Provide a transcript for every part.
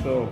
So.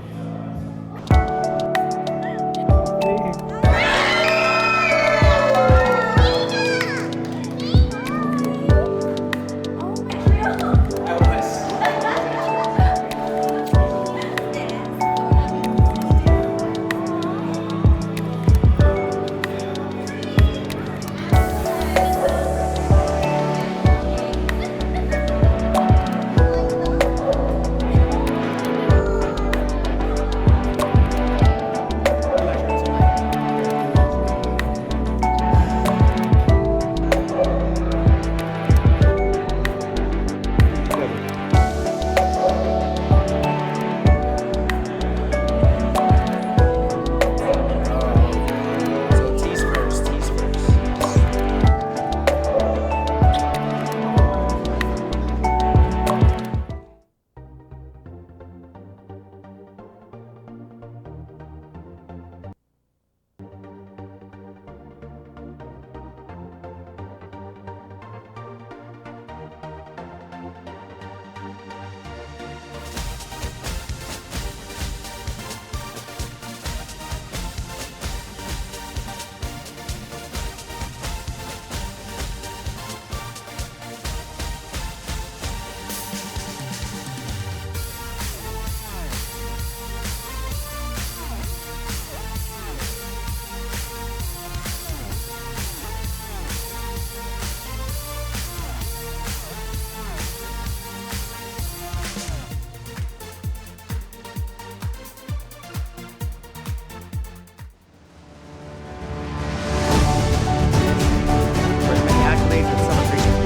For many accolades and celebrations.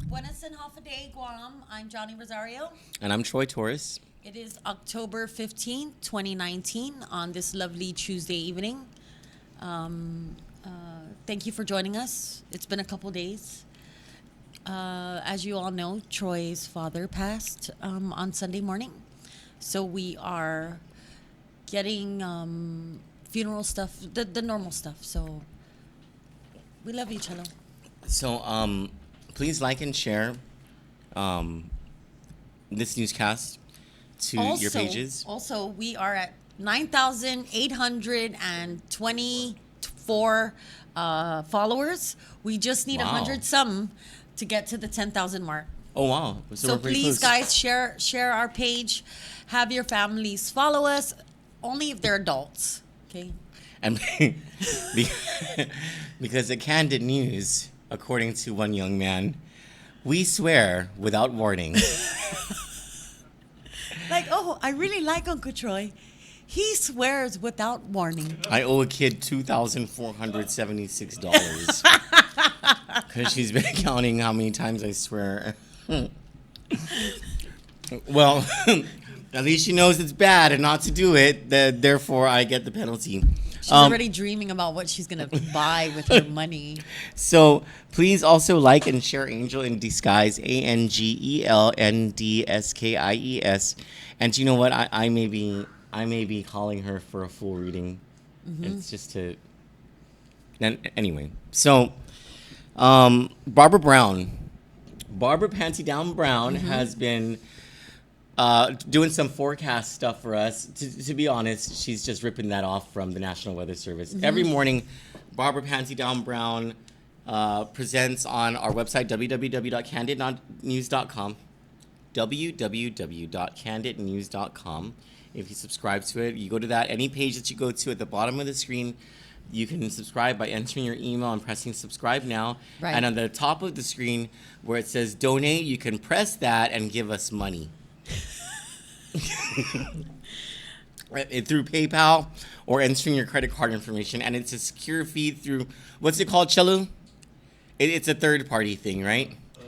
Buenas and half a day, Guam. I'm Johnny Rosario. And I'm Troy Torres. It is October 15th, 2019, on this lovely Tuesday evening. Thank you for joining us. It's been a couple days. As you all know, Troy's father passed on Sunday morning. So we are getting funeral stuff, the normal stuff. So we love each other. So, please like and share this newscast to your pages. Also, we are at 9,824 followers. We just need Wow. 100 some to get to the 10,000 mark. Oh wow! So we're pretty please, close. guys, share our page. Have your families follow us, only if they're adults. Okay. And because at Kandit News, according to one young man, we swear without warning. Like, oh, I really like Uncle Troy. He swears without warning. I owe a kid $2,476 because she's been counting how many times I swear. Well, at least she knows it's bad and not to do it. Therefore, I get the penalty. She's already dreaming about what she's gonna buy with her money. So please also like and share Angel in Disguise, ANGELNDSKIES. And you know what? I may be calling her for a full reading. It's just to. Anyway, so Barbara Panty Down Brown has been doing some forecast stuff for us. To be honest, she's just ripping that off from the National Weather Service. Every morning, Barbara Panty Down Brown presents on our website, www.candidnews.com. www.candidnews.com. If you subscribe to it, you go to that. Any page that you go to at the bottom of the screen, you can subscribe by entering your email and pressing subscribe now. Right. And on the top of the screen where it says donate, you can press that and give us money. Through PayPal or entering your credit card information. And it's a secure feed through, what's it called, Chelu? It's a third party thing, right? It's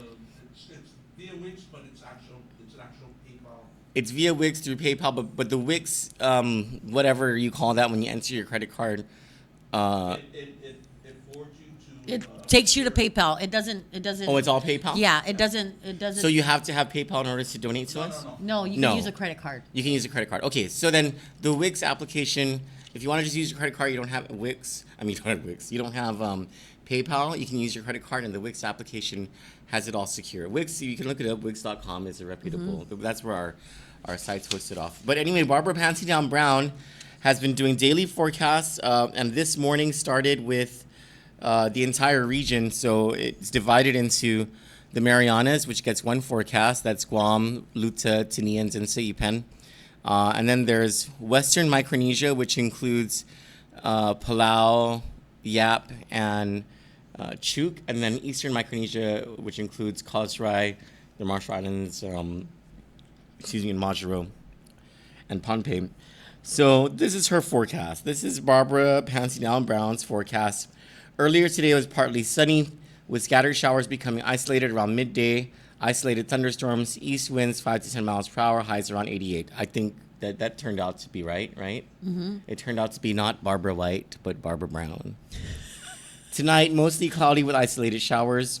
via Wix, but it's an actual PayPal. It's via Wix through PayPal, but the Wix, whatever you call that when you enter your credit card, It forwards you to It takes you to PayPal. It doesn't. It doesn't. Oh, it's all PayPal? Yeah, it doesn't. It doesn't. So you have to have PayPal in order to donate to us? No, you No. can use a credit card. You can use a credit card. Okay, so then the Wix application, if you want to just use your credit card, you don't have Wix. I mean, you don't have Wix. You don't have PayPal. You can use your credit card, and the Wix application has it all secure. Wix, you can look it up. Wix.com is a reputable. That's where our site's hosted off. But anyway, Barbara Pansy Down Brown has been doing daily forecasts, and this morning started with the entire region. So it's divided into the Marianas, which gets one forecast. That's Guam, Luta, Tinians, and Saipan. And then there's Western Micronesia, which includes Palau, Yap, and Chuuk. And then Eastern Micronesia, which includes Kosrae, the Marshall Islands, and Majuro, and Pohnpei. So this is her forecast. This is Barbara Pansy Down Brown's forecast. Earlier today it was partly sunny, with scattered showers becoming isolated around midday, isolated thunderstorms, east winds 5 to 10 miles per hour, highs around 88. I think that turned out to be right? Mm-hmm. It turned out to be not Barbara White, but Barbara Brown. Tonight, mostly cloudy with isolated showers.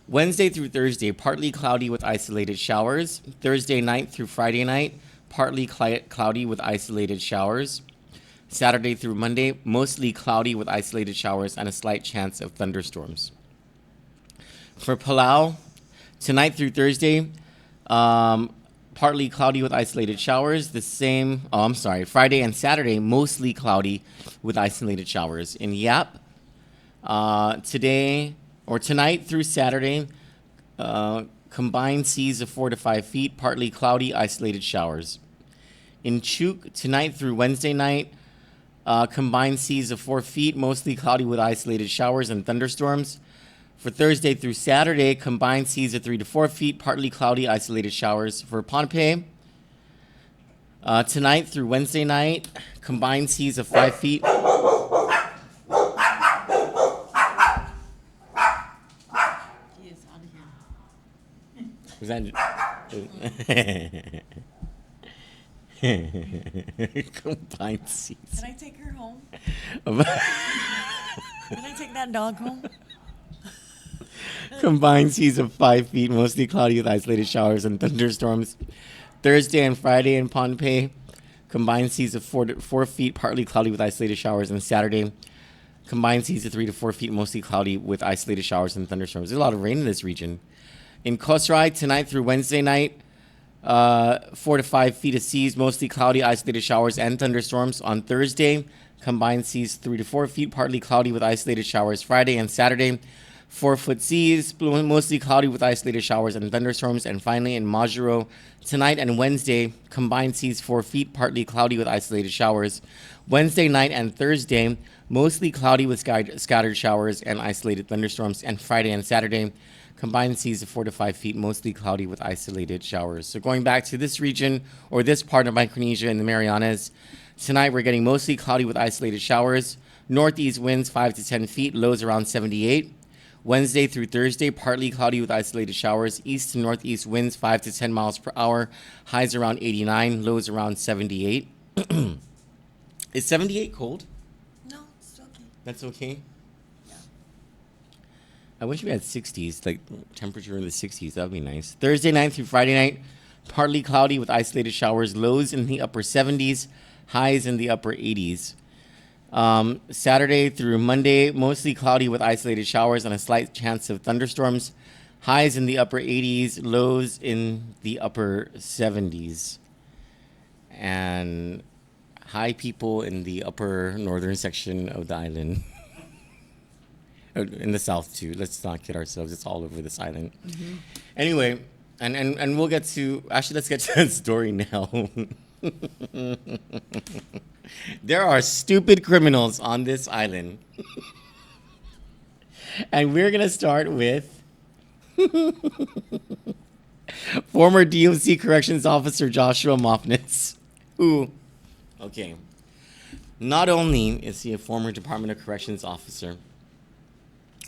Wednesday through Thursday, partly cloudy with isolated showers. Thursday night through Friday night, partly cloudy with isolated showers. Saturday through Monday, mostly cloudy with isolated showers and a slight chance of thunderstorms. For Palau, tonight through Thursday, partly cloudy with isolated showers. Friday and Saturday, mostly cloudy with isolated showers. In Yap, tonight through Saturday, combined seas of 4 to 5 feet, partly cloudy, isolated showers. In Chuuk, tonight through Wednesday night, combined seas of 4 feet, mostly cloudy with isolated showers and thunderstorms. For Thursday through Saturday, combined seas of 3 to 4 feet, partly cloudy, isolated showers. For Pohnpei, tonight through Wednesday night, combined seas of 5 feet. He is out of here. Was that? Combined seas. Can I take her home? Can I take that dog home? Combined seas of 5 feet, mostly cloudy with isolated showers and thunderstorms. Thursday and Friday in Pohnpei, combined seas of 4 feet, partly cloudy with isolated showers. And Saturday, combined seas of 3 to 4 feet, mostly cloudy with isolated showers and thunderstorms. There's a lot of rain in this region. In Kosrae, tonight through Wednesday night, 4 to 5 feet of seas, mostly cloudy, isolated showers and thunderstorms. On Thursday, combined seas 3 to 4 feet, partly cloudy with isolated showers. Friday and Saturday, 4-foot seas, mostly cloudy with isolated showers and thunderstorms. And finally, in Majuro, tonight and Wednesday, combined seas 4 feet, partly cloudy with isolated showers. Wednesday night and Thursday, mostly cloudy with scattered showers and isolated thunderstorms. And Friday and Saturday, combined seas of 4 to 5 feet, mostly cloudy with isolated showers. So going back to this region, or this part of Micronesia in the Marianas, tonight we're getting mostly cloudy with isolated showers. Northeast winds 5 to 10 feet, lows around 78. Wednesday through Thursday, partly cloudy with isolated showers. East to northeast winds 5 to 10 miles per hour, highs around 89, lows around 78. Is 78 cold? No, it's okay. That's okay? Yeah. I wish we had 60s, like temperature in the 60s. That would be nice. Thursday night through Friday night, partly cloudy with isolated showers, lows in the upper 70s, highs in the upper 80s. Saturday through Monday, mostly cloudy with isolated showers and a slight chance of thunderstorms. Highs in the upper 80s, lows in the upper 70s. And high people in the upper northern section of the island. In the south too. Let's not kid ourselves. It's all over this island. Mm-hmm. Anyway, and we'll get to, actually let's get to the story now. There are stupid criminals on this island. And we're going to start with former DOC Corrections Officer Joshua Mofnitz, who, okay, not only is he a former Department of Corrections officer,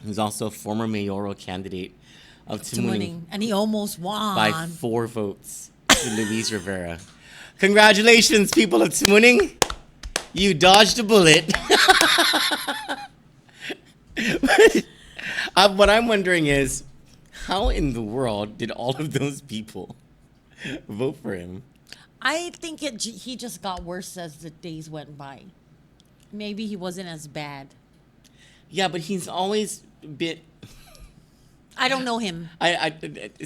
he's also a former mayoral candidate of Tamuning. And he almost won. By 4 votes to Luis Rivera. Congratulations, people of Tamuning. You dodged a bullet. What I'm wondering is, how in the world did all of those people vote for him? I think he just got worse as the days went by. Maybe he wasn't as bad. Yeah, but he's always been. I don't know him.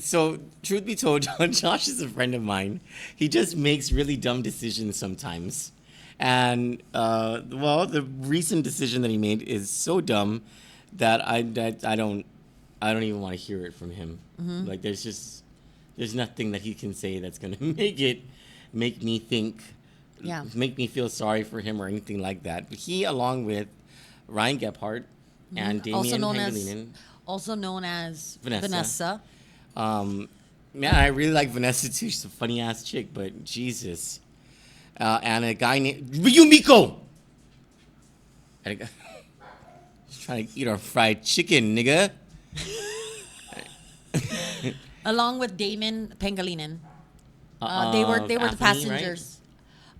So truth be told, Josh is a friend of mine. He just makes really dumb decisions sometimes, and well, the recent decision that he made is so dumb that I don't even want to hear it from him. Like there's nothing that he can say that's gonna make me think, Yeah. make me feel sorry for him or anything like that. But he, along with Ryan Gephardt and Damian Pangilinan. Also known as Vanessa. Man, I really like Vanessa too. She's a funny ass chick, but Jesus. And a guy named Yumiko. She's trying to eat our fried chicken, nigga. Along with Damon Pangilinan. Uh, They were the Anthony, right? passengers.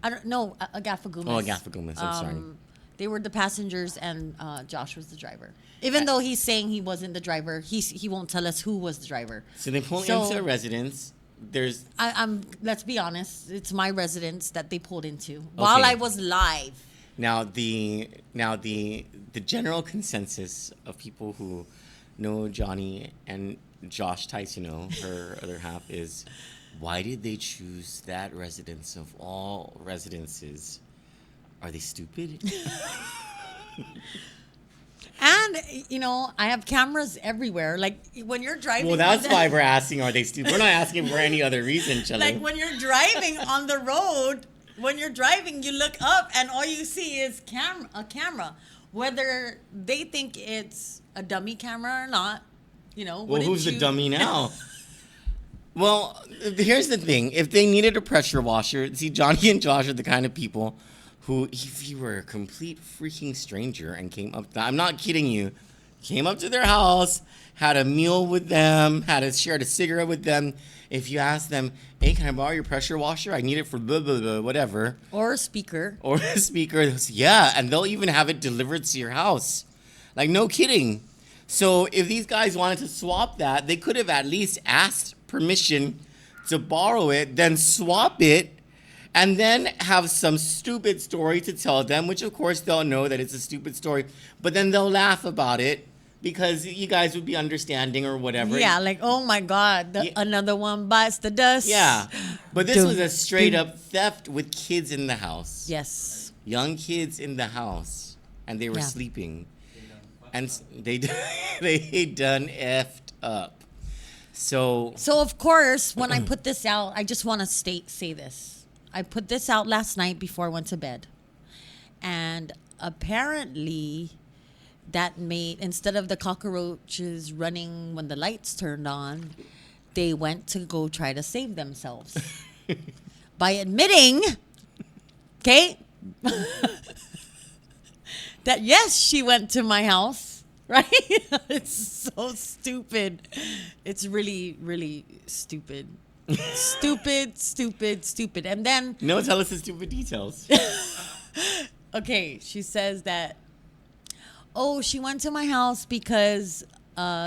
I don't know. Agatha Gomez. Oh, Agatha Gomez. I'm sorry. They were the passengers, and Josh was the driver. Even though he's saying he wasn't the driver, he won't tell us who was the driver. So they pull So- into a residence. There's I'm. Let's be honest. It's my residence that they pulled into while I was live. now the general consensus of people who know Johnny and Josh Tysono, her other half, is why did they choose that residence of all residences? Are they stupid? And I have cameras everywhere. Like when you're driving. Well, that's why we're asking, are they stupid? We're not asking for any other reason, Chelo. Like when you're driving on the road, when you're driving, you look up and all you see is a camera. Whether they think it's a dummy camera or not, Well, who's the dummy now? Well, here's the thing. If they needed a pressure washer, see, Johnny and Josh are the kind of people who, if you were a complete freaking stranger and came up, I'm not kidding you, came up to their house, had a meal with them, shared a cigarette with them. If you ask them, hey, can I borrow your pressure washer? I need it for blah, blah, blah, whatever. or a speaker. Or a speaker. They'll say, yeah, and they'll even have it delivered to your house. Like, no kidding. So if these guys wanted to swap that, they could have at least asked permission to borrow it, then swap it, and then have some stupid story to tell them, which of course they'll know that it's a stupid story, but then they'll laugh about it because you guys would be understanding or whatever. Yeah, like, oh my God, Yeah. another one bites the dust. Yeah. But this Dum, was a straight dum. up theft with kids in the house. Yes. Young kids in the house, and they were Yeah. sleeping. And they done effed up. So of course, when I put this out, I just want to say this. I put this out last night before I went to bed. And apparently that made, instead of the cockroaches running when the lights turned on, they went to go try to save themselves. By admitting, okay, that yes, she went to my house, right? It's so stupid. It's really, really stupid. Stupid. And then, no, tell us the stupid details. okay, she says that, oh, she went to my house because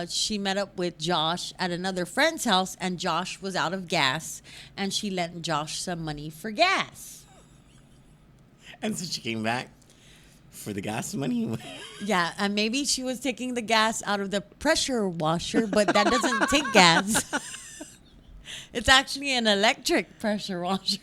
she met up with Josh at another friend's house and Josh was out of gas and she lent Josh some money for gas. And so she came back for the gas money. Yeah, and maybe she was taking the gas out of the pressure washer, but that doesn't take gas. It's actually an electric pressure washer.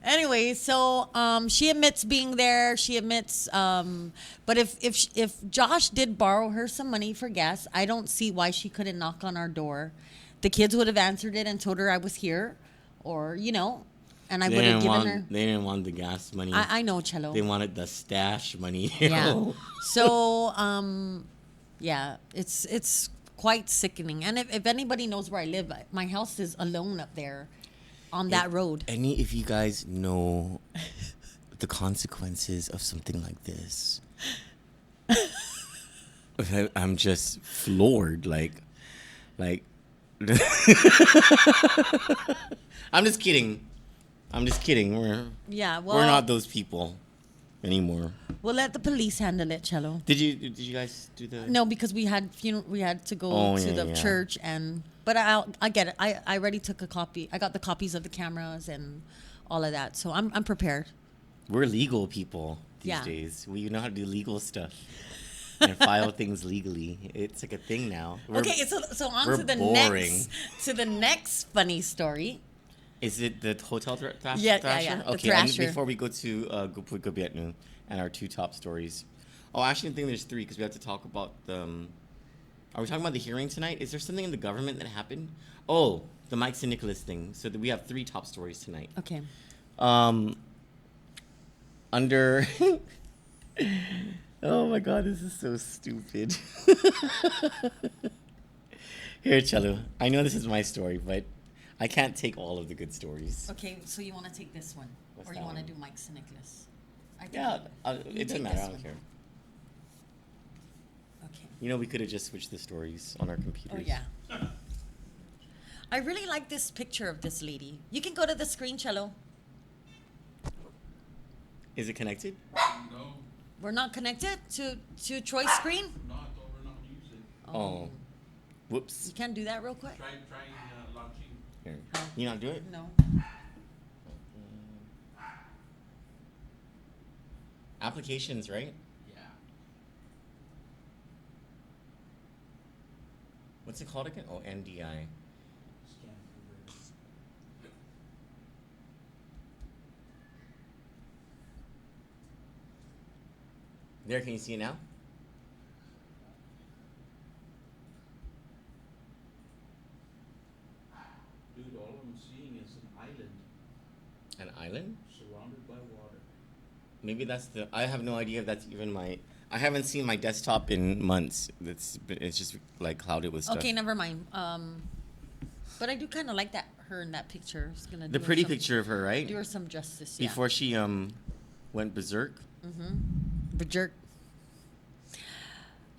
Anyway, so she admits being there. She admits, but if Josh did borrow her some money for gas, I don't see why she couldn't knock on our door. The kids would have answered it and told her I was here, or and I would have given her. They didn't want the gas money. I know, Cello. They wanted the stash money. Yeah. So, yeah, it's quite sickening. And if anybody knows where I live, my house is alone up there on that road. If you guys know the consequences of something like this, I'm just floored. Like, I'm just kidding. We're Yeah, well, not those people. anymore. We'll let the police handle it, Cello. Did you guys do the? No, because we had to go Oh, to yeah, the yeah. church but I get it. I already took a copy. I got the copies of the cameras and all of that, so I'm prepared. We're legal people these Yeah. days. We know how to do legal stuff and file things legally. It's like a thing now. Okay, so on we're to the boring. next funny story. Is it the hotel thrasher? Yeah, thrasher? the Okay, thrasher. and before we go to Gobietnu and our two top stories. Oh, actually, I think there's three because we have to talk about the. Are we talking about the hearing tonight? Is there something in the government that happened? Oh, the Mike St. Nicholas thing. So we have three top stories tonight. Okay. Under. Oh my God, this is so stupid. Here, Chelu. I know this is my story, but I can't take all of the good stories. Okay, so you want to take this one, What's or you that want to one? do Mike St. Nicholas? I think Yeah, you it doesn't take matter. this I don't one. care. Okay. You know, we could have just switched the stories on our computers. Oh yeah. I really like this picture of this lady. You can go to the screen, Cello. Is it connected? No, We're not connected to Troy's screen. not, or we're not using. Oh. Whoops. You can't do that real quick. Try launching. Here. You not do it? No. Applications, right? Yeah. What's it called again? Oh, NDI. Scan for There, can you see it now? Dude, all I'm seeing is an island An island? surrounded by water. Maybe that's the. I have no idea if that's even my. I haven't seen my desktop in months. It's just like clouded with stuff. Okay, never mind. But I do kind of like that her in that picture. It's gonna The do her pretty some- picture of her, right? Do her some justice. Yeah. Before she went berserk. The jerk.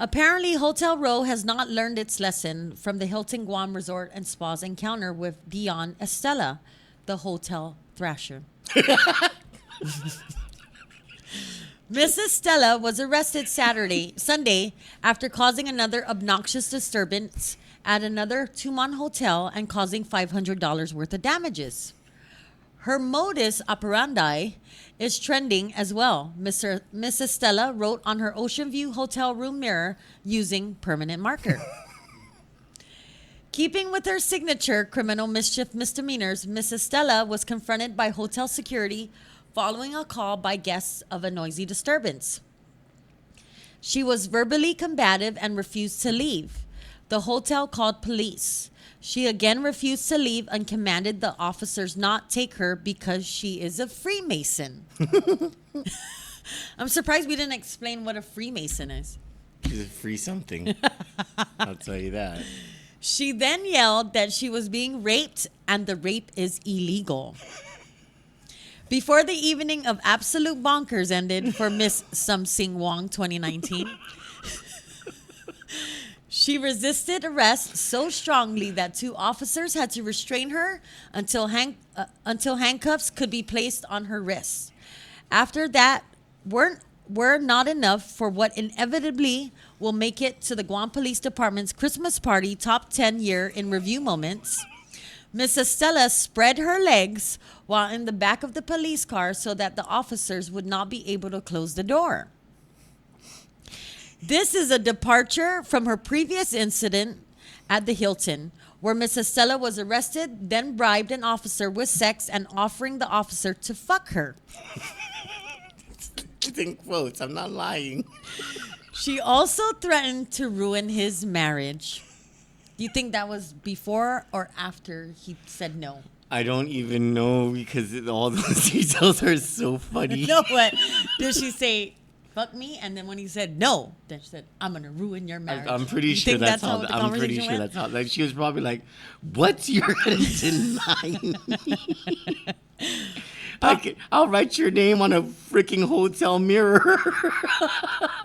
Apparently, Hotel Row has not learned its lesson from the Hilton Guam Resort and Spa's encounter with Dion Estella, the hotel thrasher. Miss Estella was arrested Sunday, after causing another obnoxious disturbance at another Tumon hotel and causing $500 worth of damages. Her modus operandi is trending as well. Miss Estella wrote on her Ocean View hotel room mirror using permanent marker. Keeping with her signature criminal mischief misdemeanors, Miss Estella was confronted by hotel security following a call by guests of a noisy disturbance. She was verbally combative and refused to leave. The hotel called police. She again refused to leave and commanded the officers not take her because she is a Freemason. I'm surprised we didn't explain what a Freemason is. She's a free something. I'll tell you that. She then yelled that she was being raped and the rape is illegal. Before the evening of absolute bonkers ended for Miss Sumsing Wong 2019, she resisted arrest so strongly that two officers had to restrain her until handcuffs could be placed on her wrists. After that, were not enough for what inevitably will make it to the Guam Police Department's Christmas party top 10 year in review moments. Miss Estella spread her legs while in the back of the police car so that the officers would not be able to close the door. This is a departure from her previous incident at the Hilton, where Miss Estella was arrested, then bribed an officer with sex and offering the officer to fuck her. It's in quotes. I'm not lying. She also threatened to ruin his marriage. Do you think that was before or after he said no? I don't even know because all those details are so funny. No, what? Did she say, fuck me? And then when he said no, then she said, I'm going to ruin your marriage. I'm pretty You sure think that's how. the I'm pretty conversation sure went? that's how. Like she was probably like, "What? You're gonna deny me? I'll write your name on a freaking hotel mirror."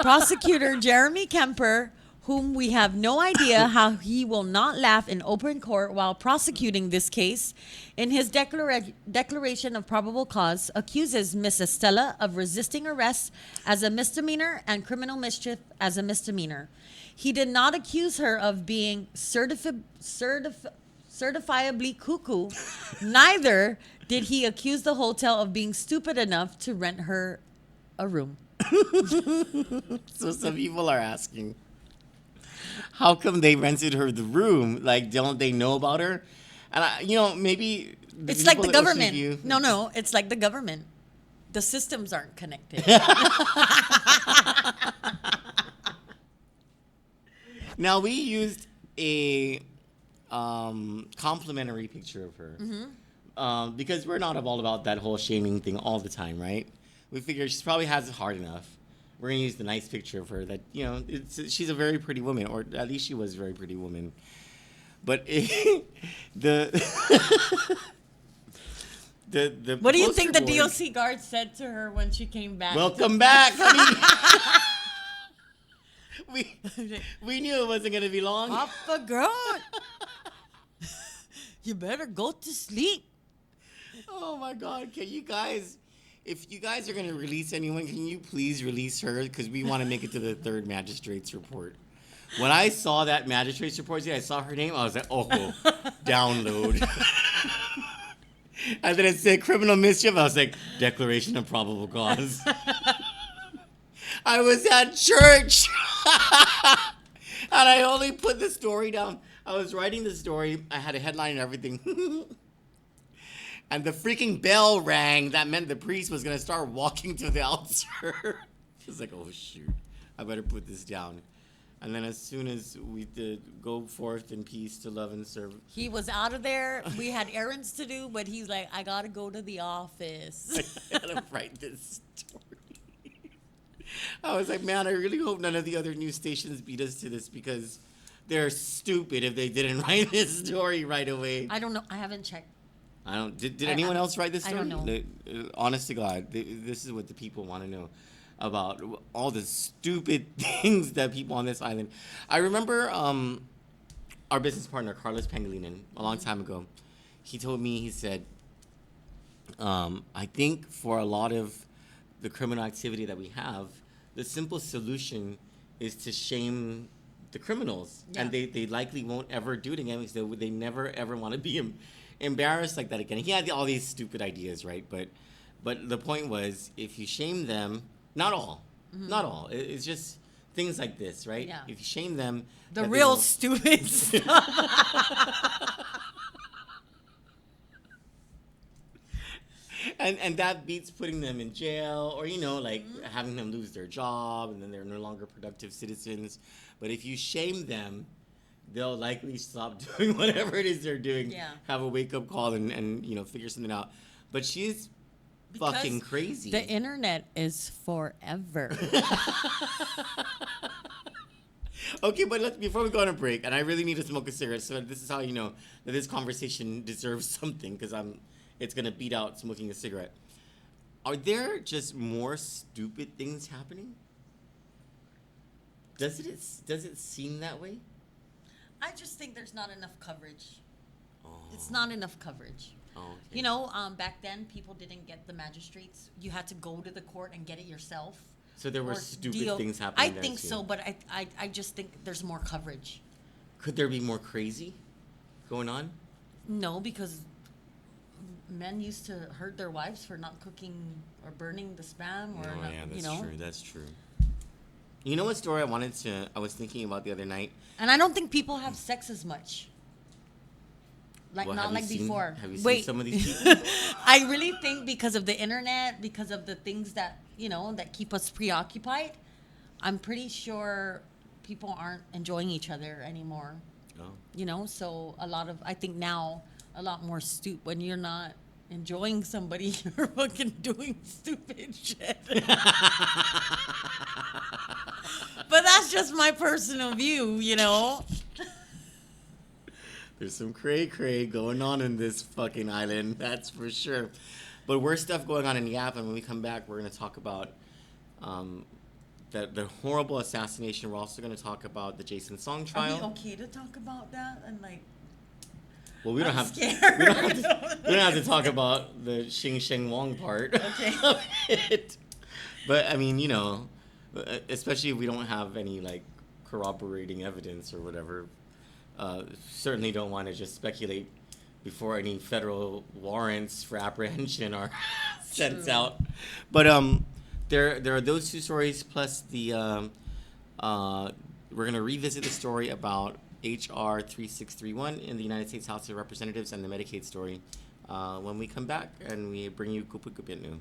Prosecutor Jeremy Kemper, whom we have no idea how he will not laugh in open court while prosecuting this case, in his declaration of probable cause, accuses Miss Estella of resisting arrest as a misdemeanor and criminal mischief as a misdemeanor. He did not accuse her of being certifiably cuckoo. Neither did he accuse the hotel of being stupid enough to rent her a room. So some people are asking, how come they rented her the room? Like, don't they know about her? And maybe It's like the people at Ocean government. View- No, it's like the government. The systems aren't connected. Now we used a complimentary picture of her because we're not all about that whole shaming thing all the time, right? We figure she probably has it hard enough. We're gonna use the nice picture of her that she's a very pretty woman, or at least she was a very pretty woman. But the What do you think the poster board- DOC guard said to her when she came back? Welcome back. I mean, we knew it wasn't gonna be long. Off the ground. You better go to sleep. Oh my God! Can you guys, if you guys are gonna release anyone, can you please release her? Because we want to make it to the third magistrate's report. When I saw that magistrate's report, I saw her name. I was like, oh, download. And then it said criminal mischief. I was like, declaration of probable cause. I was at church, and I only put the story down. I was writing the story. I had a headline and everything. And the freaking bell rang. That meant the priest was going to start walking to the altar. I was like, oh, shoot. I better put this down. And then as soon as we did go forth in peace to love and serve. He was out of there. We had errands to do, but he's like, I got to go to the office. I had to write this story. I was like, man, I really hope none of the other news stations beat us to this because they're stupid if they didn't write this story right away. I don't know. I haven't checked. I don't. Did anyone else write this I story? don't know. Honest to God, this is what the people want to know about all the stupid things that people on this island. I remember our business partner Carlos Pangilinan a long time ago. He told me, he said, I think for a lot of the criminal activity that we have, the simple solution is to shame the criminals, Yeah. and they likely won't ever do it again because they never ever want to be embarrassed like that again. He had all these stupid ideas, right? But the point was, if you shame them, not all, it's just things like this, right? Yeah. If you shame them, The that they real won't- stupid stuff. and that beats putting them in jail or having them lose their job and then they're no longer productive citizens. But if you shame them, they'll likely stop doing whatever it is they're doing. Yeah. Have a wake up call and figure something out. But she's fucking crazy. The internet is forever. Okay, but before we go on a break, and I really need to smoke a cigarette, so this is how you know that this conversation deserves something, because it's gonna beat out smoking a cigarette. Are there just more stupid things happening? Does it seem that way? I just think there's not enough coverage. Oh. It's not enough coverage. Oh, okay. Back then people didn't get the magistrates. You had to go to the court and get it yourself. So there were Or stupid things happening. I there think too. so, but I just think there's more coverage. Could there be more crazy going on? No, because men used to hurt their wives for not cooking or burning the spam or not, true. That's true. You know what story I was thinking about the other night? And I don't think people have sex as much. Like Well, not have you like seen- before. have you seen Wait. some of these people? I really think because of the internet, because of the things that that keep us preoccupied, I'm pretty sure people aren't enjoying each other anymore. Oh. So I think now a lot more when you're not enjoying somebody, you're fucking doing stupid shit. But that's just my personal view, There's some cray going on in this fucking island, that's for sure. But worse stuff going on in Yap, and when we come back, we're going to talk about the horrible assassination. We're also going to talk about the Jason Song trial. Are we okay to talk about that? And like, Well, we don't I'm have scared. we don't have to talk about the Xing Sheng Wang part. Okay. Of it. But I mean, especially if we don't have any like corroborating evidence or whatever. Certainly don't want to just speculate before any federal warrants for apprehension are sent True. out. But there are those two stories plus the we're gonna revisit the story about HR 3631 in the United States House of Representatives and the Medicaid story when we come back and we bring you Kupu Kupinu.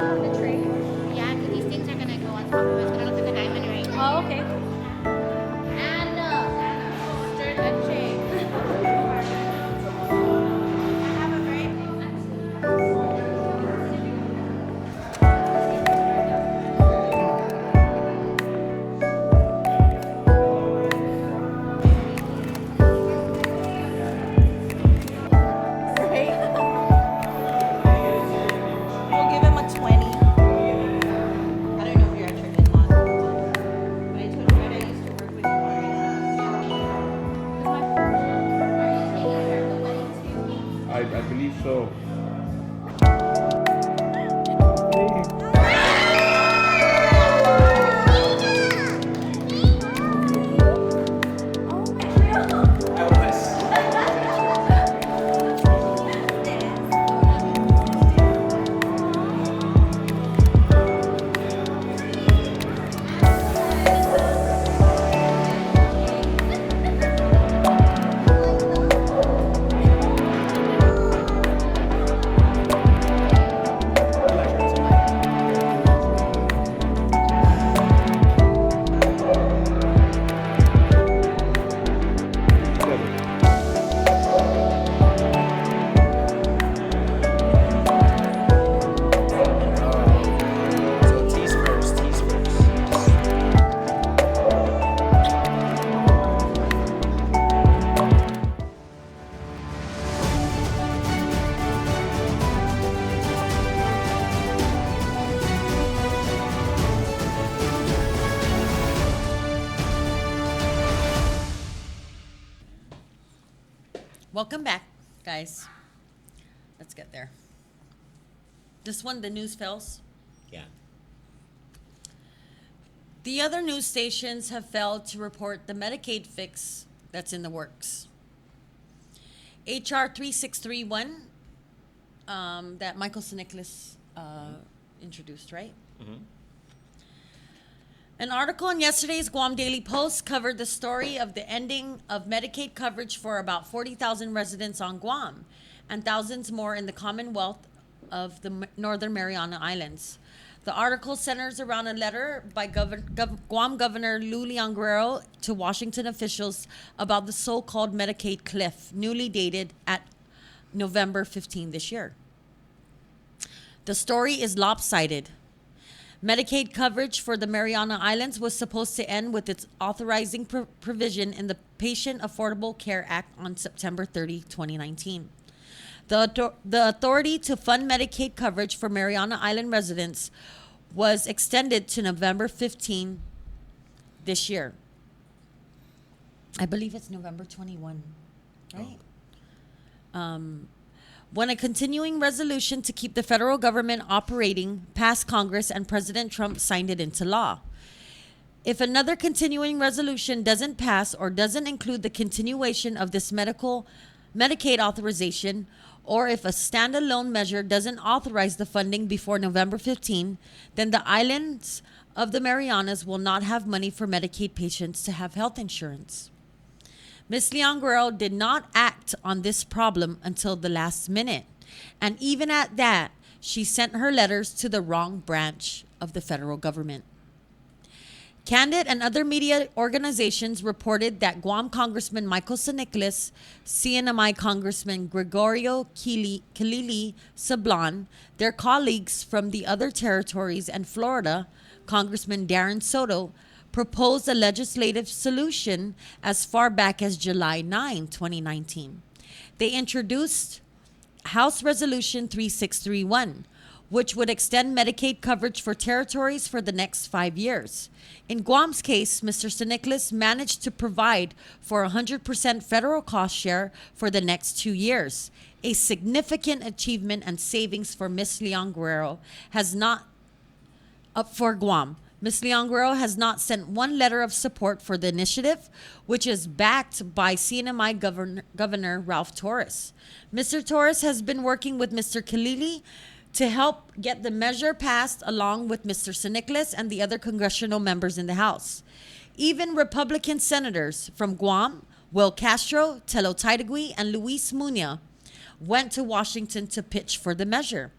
them on the tray. Yeah, because these things are gonna go on top of it. It's gonna look like a diamond ring. Oh, okay. And stir that shake. I have a very We'll give him a 20. I don't know if you're actually in-law. But I told Fred I used to work with you already. I believe so. So teas first, teas first. Welcome back, guys. Let's get there. This one, the news fails. Yeah. The other news stations have failed to report the Medicaid fix that's in the works. HR 3631 that Michael Siniclis introduced, right? An article in yesterday's Guam Daily Post covered the story of the ending of Medicaid coverage for about 40,000 residents on Guam and thousands more in the Commonwealth of the Northern Mariana Islands. The article centers around a letter by Guam Governor Lou Leon Guerrero to Washington officials about the so-called Medicaid cliff, newly dated at November 15 this year. The story is lopsided. Medicaid coverage for the Mariana Islands was supposed to end with its authorizing provision in the Patient Affordable Care Act on September 30, 2019. The authority to fund Medicaid coverage for Mariana Island residents was extended to November 15 this year. I believe it's November 21, right? When a continuing resolution to keep the federal government operating passed Congress and President Trump signed it into law. If another continuing resolution doesn't pass or doesn't include the continuation of this Medicaid authorization, or if a standalone measure doesn't authorize the funding before November 15, then the islands of the Marianas will not have money for Medicaid patients to have health insurance. Ms. Leon Guerrero did not act on this problem until the last minute. And even at that, she sent her letters to the wrong branch of the federal government. Kandit and other media organizations reported that Guam Congressman Michael Siniclis, CNMI Congressman Gregorio Kilili Sablan, their colleagues from the other territories, and Florida, Congressman Darren Soto, proposed a legislative solution as far back as July 9, 2019. They introduced House Resolution 3631, which would extend Medicaid coverage for territories for the next 5 years. In Guam's case, Mr. Siniclis managed to provide for 100% federal cost share for the next 2 years, a significant achievement and savings for Ms. Leon Guerrero for Guam. Ms. Leon Guerrero has not sent one letter of support for the initiative, which is backed by CNMI Governor Ralph Torres. Mr. Torres has been working with Mr. Kilili to help get the measure passed along with Mr. Siniclis and the other congressional members in the House. Even Republican senators from Guam, Will Castro, Telo Taitagui, and Luis Muñoz went to Washington to pitch for the measure.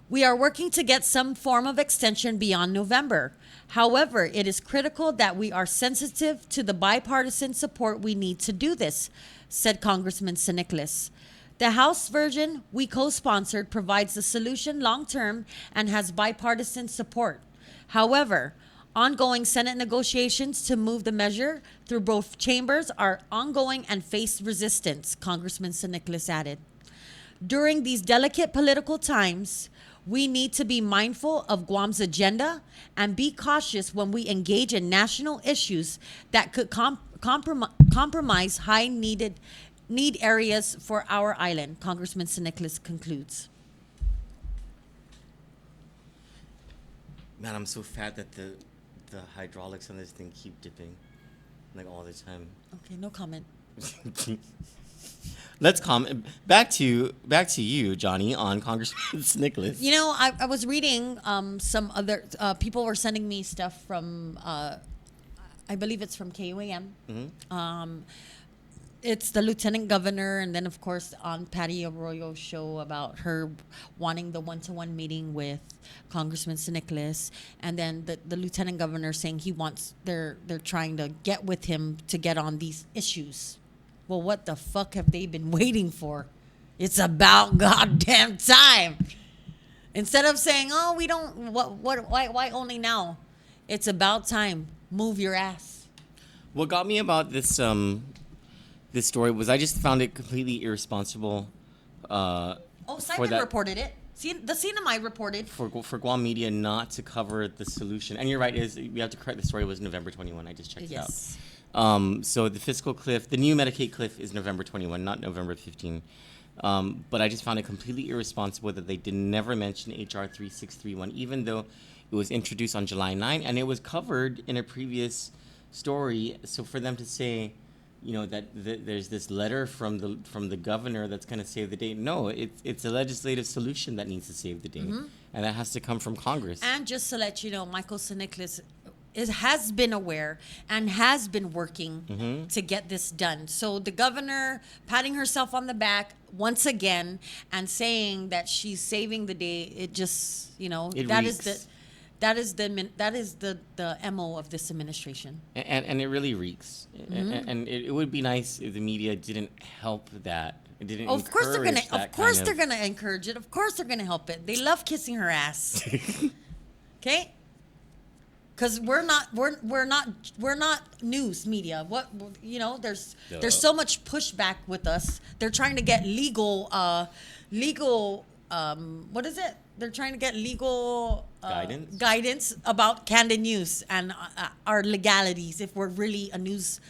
We are working to get some form of extension beyond November. However, it is critical that we are sensitive to the bipartisan support we need to do this, said Congressman Siniclis. The House version we co-sponsored provides the solution long-term and has bipartisan support. However, ongoing Senate negotiations to move the measure through both chambers are ongoing and face resistance, Congressman Siniclis added. During these delicate political times, we need to be mindful of Guam's agenda and be cautious when we engage in national issues that could compromise high need areas for our island, Congressman Siniclis concludes. Man, I'm so fat that the hydraulics on this thing keep dipping, like all the time. Okay, no comment. Let's comment back to you, Johnny, on Congressman Nicholas. You know, I was reading some other people were sending me stuff from I believe it's from KUAM. Mm-hmm. It's the lieutenant governor, and then of course on Patty Arroyo's show about her wanting the one-to-one meeting with Congressman Nicholas, and then the lieutenant governor saying they're trying to get with him to get on these issues. Well, what the fuck have they been waiting for? It's about goddamn time. Instead of saying, "Oh, we don't," why only now? It's about time. Move your ass. What got me about this this story was I just found it completely irresponsible. Simon reported it. The CNMI reported for Guam media not to cover the solution. And you're right, we have to correct the story. Was November 21. I just checked it out. So the fiscal cliff, the new Medicaid cliff is November 21, not November 15. But I just found it completely irresponsible that they never mention HR 3631, even though it was introduced on July 9 and it was covered in a previous story. So for them to say, you know, that there's this letter from the governor that's going to save the day. No, it's a legislative solution that needs to save the day, and that has to come from Congress. And just to let you know, Michael Siniclis has been aware and has been working to get this done. So the governor patting herself on the back once again and saying that she's saving the day, it just, you know, that is the MO of this administration. And it really reeks. And it would be nice if the media didn't help that. It didn't Of course they're gonna encourage it. Of course they're gonna help it. They love kissing her ass. Okay? Because we're not news media. What, you know? There's so much pushback with us. They're trying to get legal. What is it? They're trying to get legal guidance about Kandit News and our legalities if we're really a news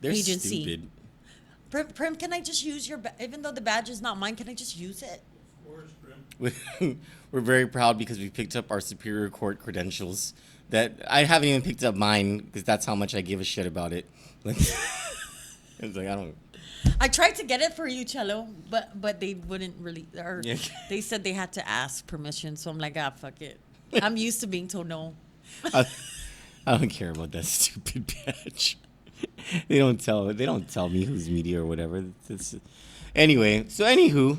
agency. Stupid. Prim, can I just use your even though the badge is not mine, can I just use it? Of course, Prim. We're very proud because we picked up our Superior Court credentials. That I haven't even picked up mine because that's how much I give a shit about it. It's like I tried to get it for you, Cello, but they wouldn't really. They said they had to ask permission, so I'm like, fuck it. I'm used to being told no. I don't care about that stupid badge. They don't tell me who's media or whatever. Anyway, so anywho,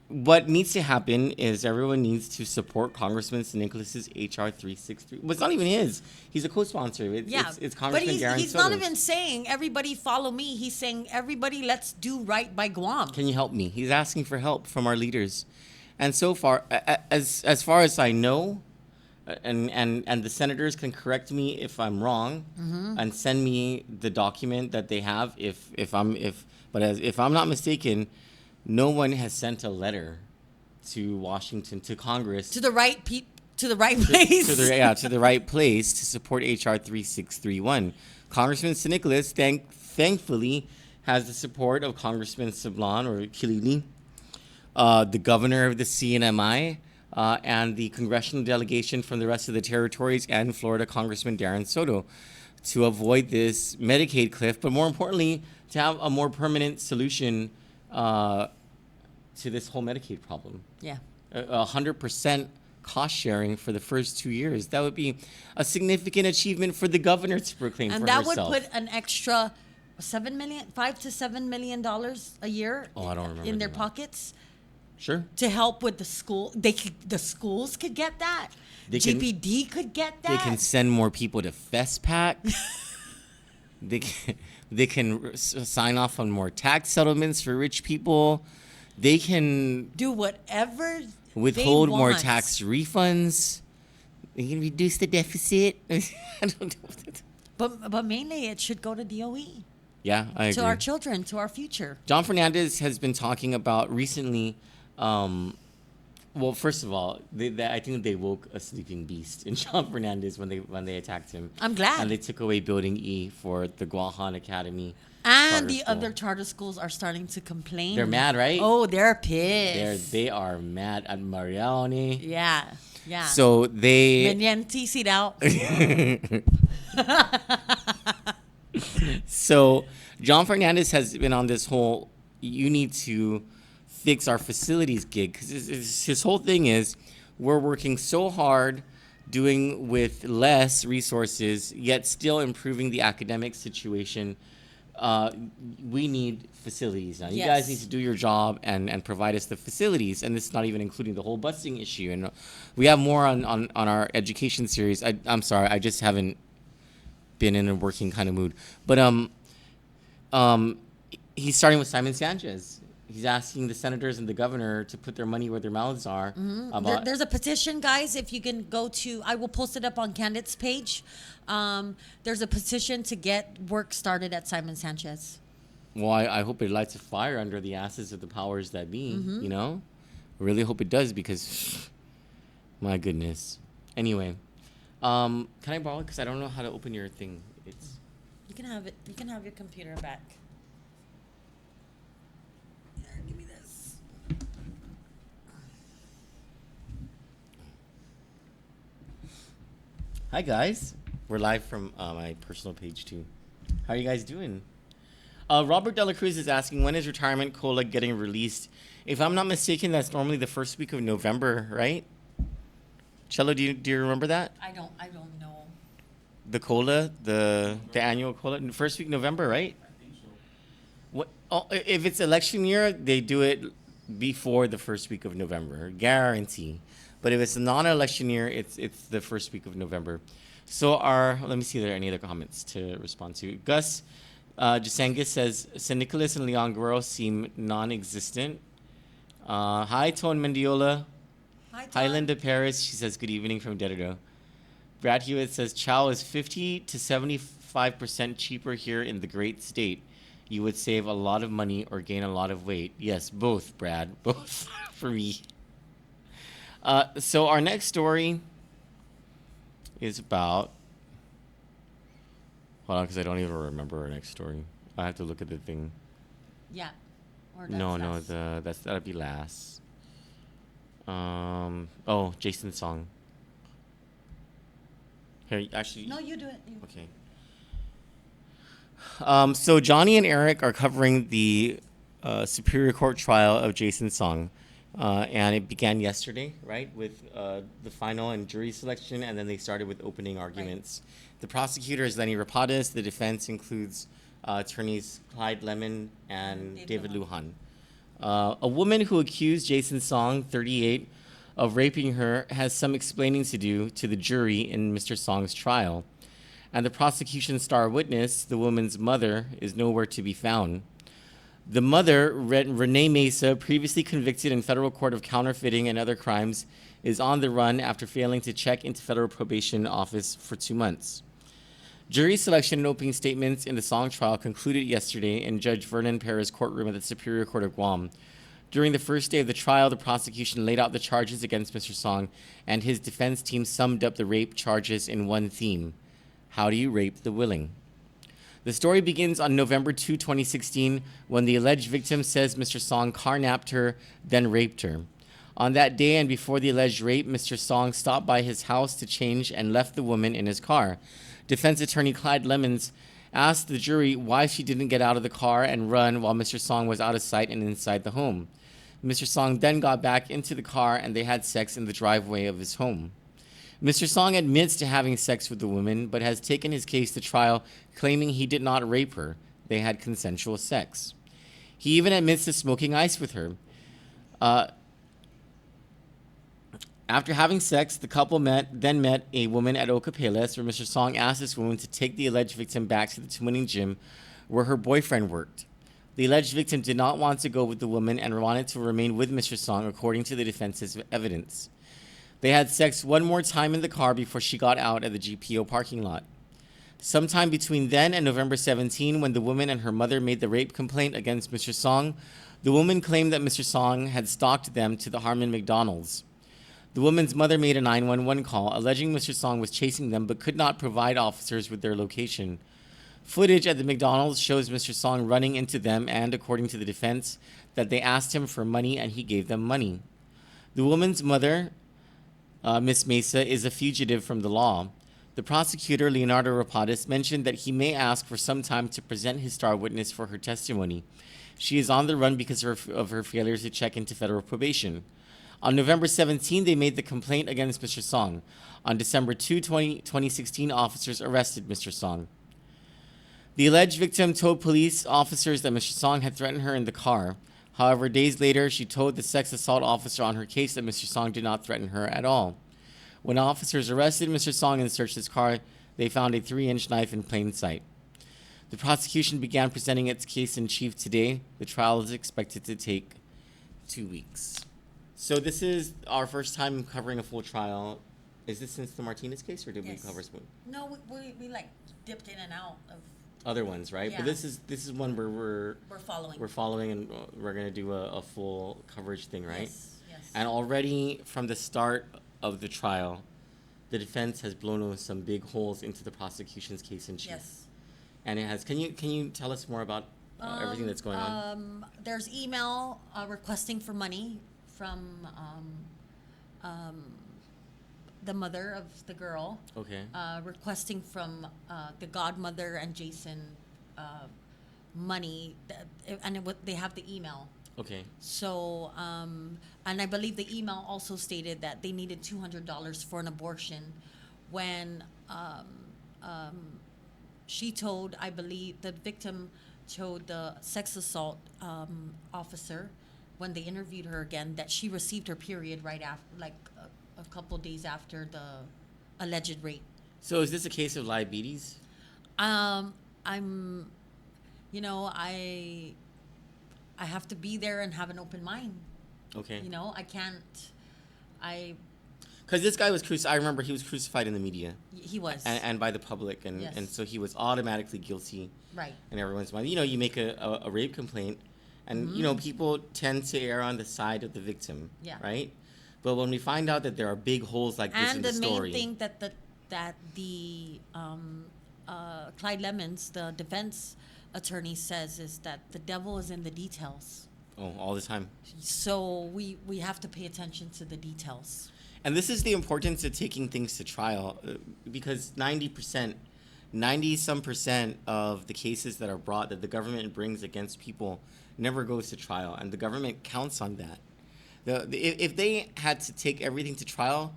what needs to happen is everyone needs to support Congressman Nicholas's HR 363. Well, it's not even his. He's a co-sponsor. It's Congressman Darren he's not even saying everybody follow me. He's saying everybody let's do right by Guam. Can you help me? He's asking for help from our leaders. And so far, as far as I know, and the senators can correct me if I'm wrong, and send me the document that they have. If I'm not mistaken, no one has sent a letter to Washington, to Congress, to the right place, to the right place to support HR 3631. Congressman Nicholas thankfully has the support of Congressman Sablan or Kilili, the governor of the CNMI, and the congressional delegation from the rest of the territories, and Florida Congressman Darren Soto, to avoid this Medicaid cliff, but more importantly, to have a more permanent solution to this whole Medicaid problem. Yeah. 100% cost sharing for the first 2 years. That would be a significant achievement for the governor to proclaim for herself. And that would put an extra $5 to $7 million a year I don't remember in their pockets. Sure. to help with the school. The schools could get that. They can- GPD could get that. They can send more people to FestPac. they can sign off on more tax settlements for rich people. They can do whatever. withhold they more want. tax refunds. They can reduce the deficit. I don't know. But mainly it should go to DOE. Yeah, I agree. To our children, to our future. John Fernandez has been talking about recently. Well, first of all, I think they woke a sleeping beast in John Fernandez when they attacked him. I'm glad. And they took away Building E for the Guahan Academy. And charter the school. other charter schools are starting to complain. They're mad, right? Oh, they're pissed. They are mad at Mariani. Yeah, yeah. So they. Mediante seat out. So John Fernandez has been on this whole you need to fix our facilities gig because his whole thing is we're working so hard doing with less resources yet still improving the academic situation. We need facilities now. You guys need to do your job and provide us the facilities, and this is not even including the whole busing issue. And we have more on our education series. I'm sorry, I just haven't been in a working kind of mood. But he's starting with Simon Sanchez. He's asking the senators and the governor to put their money where their mouths are. About There's a petition, guys. If you can go to, I will post it up on Kandit's page. There's a petition to get work started at Simon Sanchez. well, I hope it lights a fire under the asses of the powers that be. You know, I really hope it does because, my goodness. Anyway, can I borrow it? Because I don't know how to open your thing. It's You can have it. You can have your computer back. Here, give me this. Hi guys, we're live from my personal page too. How are you guys doing? Robert Dela Cruz is asking, when is retirement COLA getting released? If I'm not mistaken, that's normally the first week of November, right? Cello, do you remember that? I don't know. The COLA, the annual COLA, first week November, right? I think so. What? Oh, if it's election year, they do it before the first week of November, guarantee. But if it's a non-election year, it's the first week of November. So let me see if there are any other comments to respond to. Gus Jasangis says, San Nicolas and Leon Guerrero seem non-existent. Hi, Tone Mendiola. Hi, Tom. Hi, Linda Paris. She says, good evening from Dededo. Brad Hewitt says, chow is 50 to 75% cheaper here in the great state. You would save a lot of money or gain a lot of weight. Yes, both, Brad. Both for me. So our next story is about... Hold on, because I don't even remember our next story. I have to look at the thing. Yeah. Or No, that's that'll be last. Jason's song. Here, actually. No, you do it. Okay. So Johnny and Eric are covering the Superior Court trial of Jason's song. And it began yesterday, right, with the final and jury selection, and then they started with opening arguments. Right. The prosecutor is Lenny Rapadas. The defense includes attorneys Clyde Lemon and David Lujan. A woman who accused Jason Song, 38, of raping her has some explaining to do to the jury in Mr. Song's trial. And the prosecution's star witness, the woman's mother, is nowhere to be found. The mother, Renee Mesa, previously convicted in federal court of counterfeiting and other crimes, is on the run after failing to check into federal probation office for 2 months. Jury selection and opening statements in the Song trial concluded yesterday in Judge Vernon Perez's courtroom at the Superior Court of Guam. During the first day of the trial, the prosecution laid out the charges against Mr. Song, and his defense team summed up the rape charges in one theme: how do you rape the willing? The story begins on November 2, 2016, when the alleged victim says Mr. Song carnapped her, then raped her. On that day and before the alleged rape, Mr. Song stopped by his house to change and left the woman in his car. Defense attorney Clyde Lemons asked the jury why she didn't get out of the car and run while Mr. Song was out of sight and inside the home. Mr. Song then got back into the car and they had sex in the driveway of his home. Mr. Song admits to having sex with the woman, but has taken his case to trial, claiming he did not rape her. They had consensual sex. He even admits to smoking ice with her. After having sex, the couple then met a woman at Ocapeles, where Mr. Song asked this woman to take the alleged victim back to the twinning gym where her boyfriend worked. The alleged victim did not want to go with the woman and wanted to remain with Mr. Song, according to the defense's evidence. They had sex one more time in the car before she got out at the GPO parking lot. Sometime between then and November 17, when the woman and her mother made the rape complaint against Mr. Song, the woman claimed that Mr. Song had stalked them to the Harmon McDonald's. The woman's mother made a 911 call, alleging Mr. Song was chasing them but could not provide officers with their location. Footage at the McDonald's shows Mr. Song running into them and, according to the defense, that they asked him for money and he gave them money. The woman's mother, Miss Mesa, is a fugitive from the law. The prosecutor, Leonardo Rapadas, mentioned that he may ask for some time to present his star witness for her testimony. She is on the run because of her failures to check into federal probation. On November 17, they made the complaint against Mr. Song. On December 2, 2016, officers arrested Mr. Song. The alleged victim told police officers that Mr. Song had threatened her in the car. However, days later, she told the sex assault officer on her case that Mr. Song did not threaten her at all. When officers arrested Mr. Song and searched his car, they found a 3-inch knife in plain sight. The prosecution began presenting its case in chief today. The trial is expected to take 2 weeks. So this is our first time covering a full trial. Is this since the Martinez case, or did we cover some No, we like dipped in and out of other ones, right? Yeah. But this is one where we're following. following, and we're gonna do a full coverage thing, right? Yes. And already from the start of the trial, the defense has blown some big holes into the prosecution's case in chief. Yes. And it has. Can you tell us more about everything that's going on? There's email requesting for money from the mother of the girl. Okay. Requesting from the godmother and Jason money, they have the email. Okay. So, and I believe the email also stated that they needed $200 for an abortion when she told, I believe, the victim told the sex assault officer when they interviewed her again that she received her period right after, like a couple days after the alleged rape. So is this a case of diabetes? I have to be there and have an open mind. Okay. I can't. Because this guy was crucified. I remember he was crucified in the media. He was. And by the public, and Yes. and so he was automatically guilty. Right. In everyone's mind. You make a rape complaint, and people tend to err on the side of the victim. Yeah. Right. But when we find out that there are big holes like this in the story, main thing that the Clyde Lemons, the defense attorney, says is that the devil is in the details. oh, all the time. So we have to pay attention to the details. And this is the importance of taking things to trial, because 90% of the cases that are brought that the government brings against people never goes to trial, and the government counts on that. If they had to take everything to trial,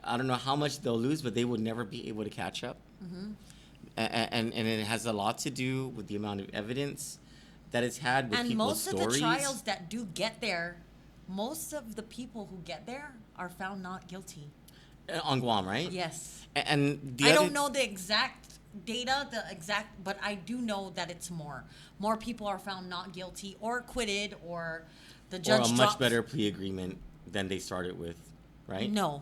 I don't know how much they'll lose, but they would never be able to catch up. Mm-hmm. And it has a lot to do with the amount of evidence that it's had with people's stories. And most of the trials that do get there, most of the people who get there are found not guilty. On Guam, right? Yes. And I don't know the exact data, but I do know that it's more. More people are found not guilty or acquitted, or the judge or a much drops. better plea agreement than they started with, right? No.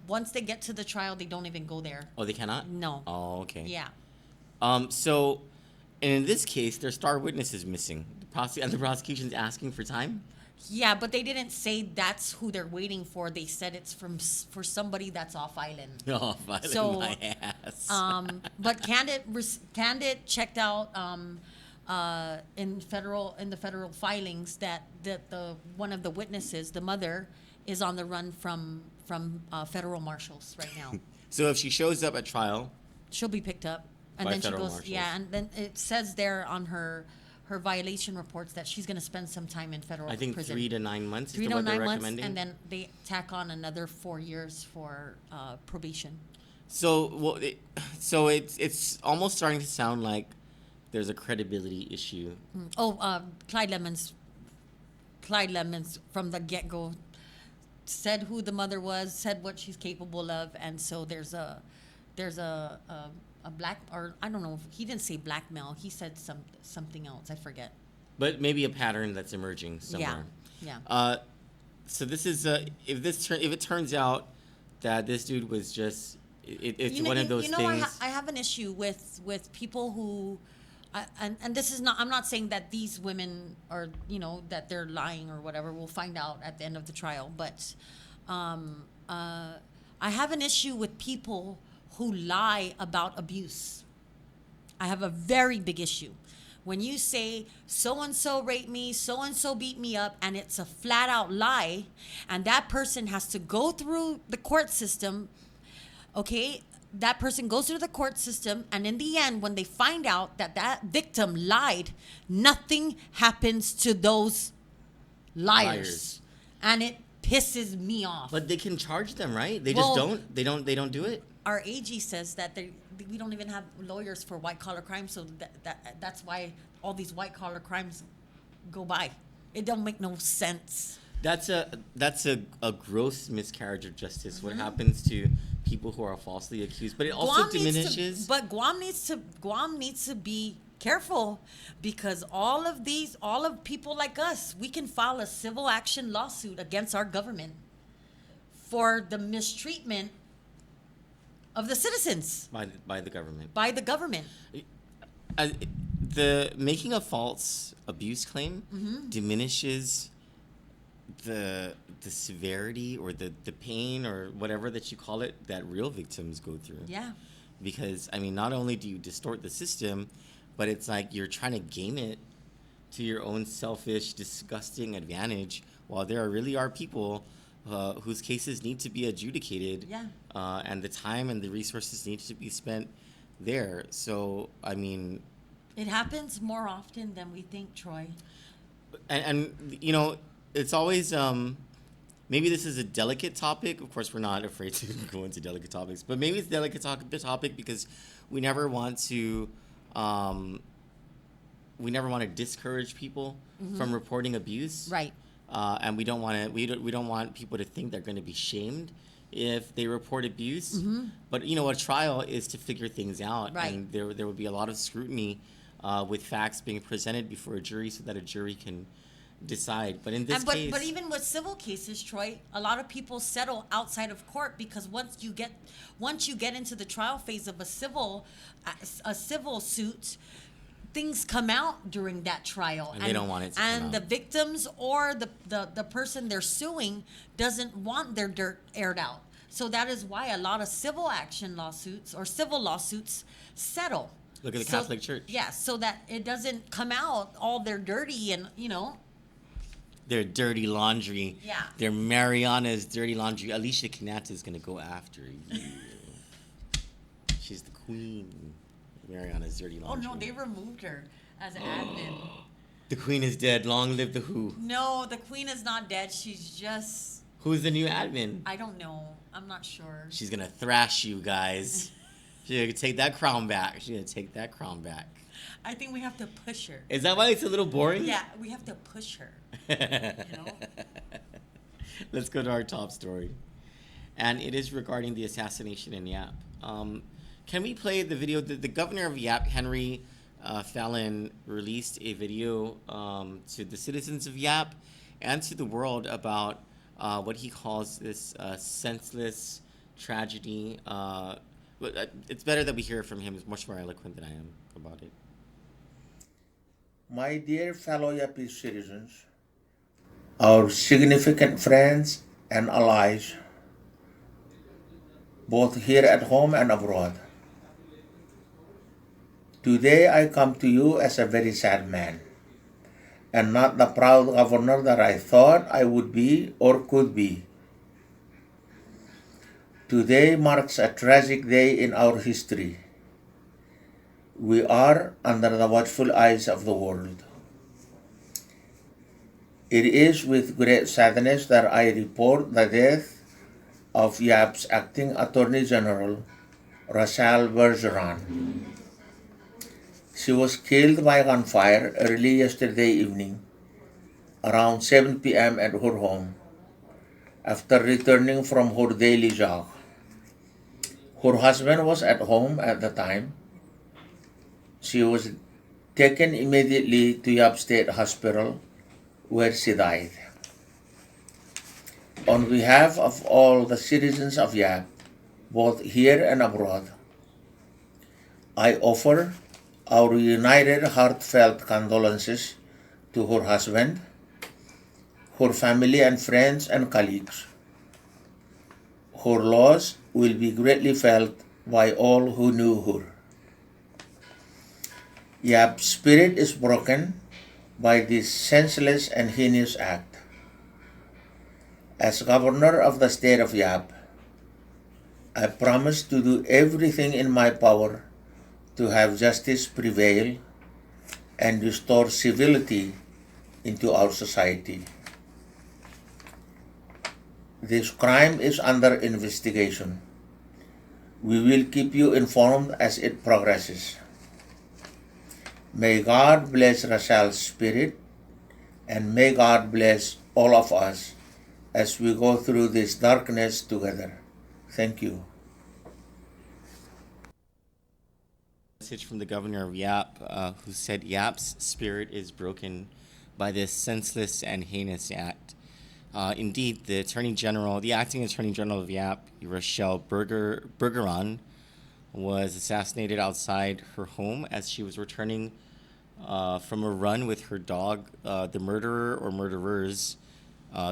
Once they get to the trial, they don't even go there. Oh, they cannot? No. Oh, okay. Yeah. So, and in this case, their star witness is missing. And the prosecution's asking for time? Yeah, but they didn't say that's who they're waiting for. They said it's for somebody that's off island. Oh, violent So, my ass. But Kandit checked out in the federal filings that the one of the witnesses, the mother, is on the run from federal marshals right now. So if she shows up at trial, She'll be picked up, and By then she federal goes. marshals. Yeah, and then it says there on her violation reports that she's going to spend some time in federal I think prison. 3 to 9 months is 3 to what they're 9 months, recommending. and then they tack on another 4 years for probation. So it's almost starting to sound like there's a credibility issue. Oh, Clyde Lemons from the get-go said who the mother was, said what she's capable of, and so there's a black, or I don't know if he didn't say blackmail. He said something else. I forget. But maybe a pattern that's emerging somewhere. Yeah. So this is if it turns out that this dude was just it's one of those things. I have an issue with people who, and this is not. I'm not saying that these women are that they're lying or whatever. We'll find out at the end of the trial. But I have an issue with people who lie about abuse. I have a very big issue. When you say so-and-so raped me, so-and-so beat me up, and it's a flat-out lie, and that person has to go through the court system, okay? That person goes through the court system, and in the end, when they find out that that victim lied, nothing happens to those liars. And it pisses me off. But they can charge them, right? They don't do it? Our AG says that we don't even have lawyers for white collar crimes, so that's why all these white collar crimes go by. It don't make no sense. That's a gross miscarriage of justice. What happens to people who are falsely accused? But it also diminishes. But Guam needs to be careful, because all of people like us, we can file a civil action lawsuit against our government for the mistreatment of the citizens by the government. By the government. The making a false abuse claim diminishes the severity or the pain or whatever that you call it that real victims go through. Yeah. Because not only do you distort the system, but it's like you're trying to game it to your own selfish, disgusting advantage, while there really are people whose cases need to be adjudicated, and the time and the resources need to be spent there. So, it happens more often than we think, Troy. And it's always, maybe this is a delicate topic. Of course, we're not afraid to go into delicate topics, but maybe it's a delicate topic because we never want to discourage people from reporting abuse. Right. And we don't want people to think they're going to be shamed if they report abuse. But a trial is to figure things out, right. And there would be a lot of scrutiny with facts being presented before a jury, so that a jury can decide. But in this case, but even with civil cases, Troy, a lot of people settle outside of court, because once you get into the trial phase of a civil suit, things come out during that trial, and they don't want it to come out. And the victims or the person they're suing doesn't want their dirt aired out. So that is why a lot of civil action lawsuits or civil lawsuits settle. Look at the Catholic Church. Yeah, so that it doesn't come out all their dirty and their dirty laundry. Yeah. Their Mariana's dirty laundry. Alicia Kanata is gonna go after you. She's the queen. Mariana's dirty laundry. Oh no, they removed her as an admin. The queen is dead. Long live the who. No, the queen is not dead. She's just... Who's the new admin? I don't know. I'm not sure. She's gonna thrash you guys. She's gonna take that crown back. I think we have to push her. Is that why it's a little boring? Yeah, we have to push her. Let's go to our top story. And it is regarding the assassination in Yap. Can we play the video? The governor of Yap, Henry Fallon, released a video to the citizens of Yap and to the world about what he calls this senseless tragedy. But it's better that we hear it from him. He's much more eloquent than I am about it. My dear fellow Yapese citizens, our significant friends and allies, both here at home and abroad, today I come to you as a very sad man, and not the proud governor that I thought I would be or could be. Today marks a tragic day in our history. We are under the watchful eyes of the world. It is with great sadness that I report the death of Yap's Acting Attorney General, Rachel Bergeron. She was killed by gunfire early yesterday evening, around 7 p.m. at her home, after returning from her daily jog. Her husband was at home at the time. She was taken immediately to Yap State Hospital, where she died. On behalf of all the citizens of Yap, both here and abroad, I offer our united heartfelt condolences to her husband, her family and friends and colleagues. Her loss will be greatly felt by all who knew her. Yap's spirit is broken by this senseless and heinous act. As governor of the state of Yap, I promise to do everything in my power to have justice prevail and restore civility into our society. This crime is under investigation. We will keep you informed as it progresses. May God bless Rachel's spirit, and may God bless all of us as we go through this darkness together. Thank you. Message from the governor of Yap, who said Yap's spirit is broken by this senseless and heinous act. Indeed, the acting Attorney General of Yap, Rochelle Bergeron, was assassinated outside her home as she was returning from a run with her dog. The murderer or murderers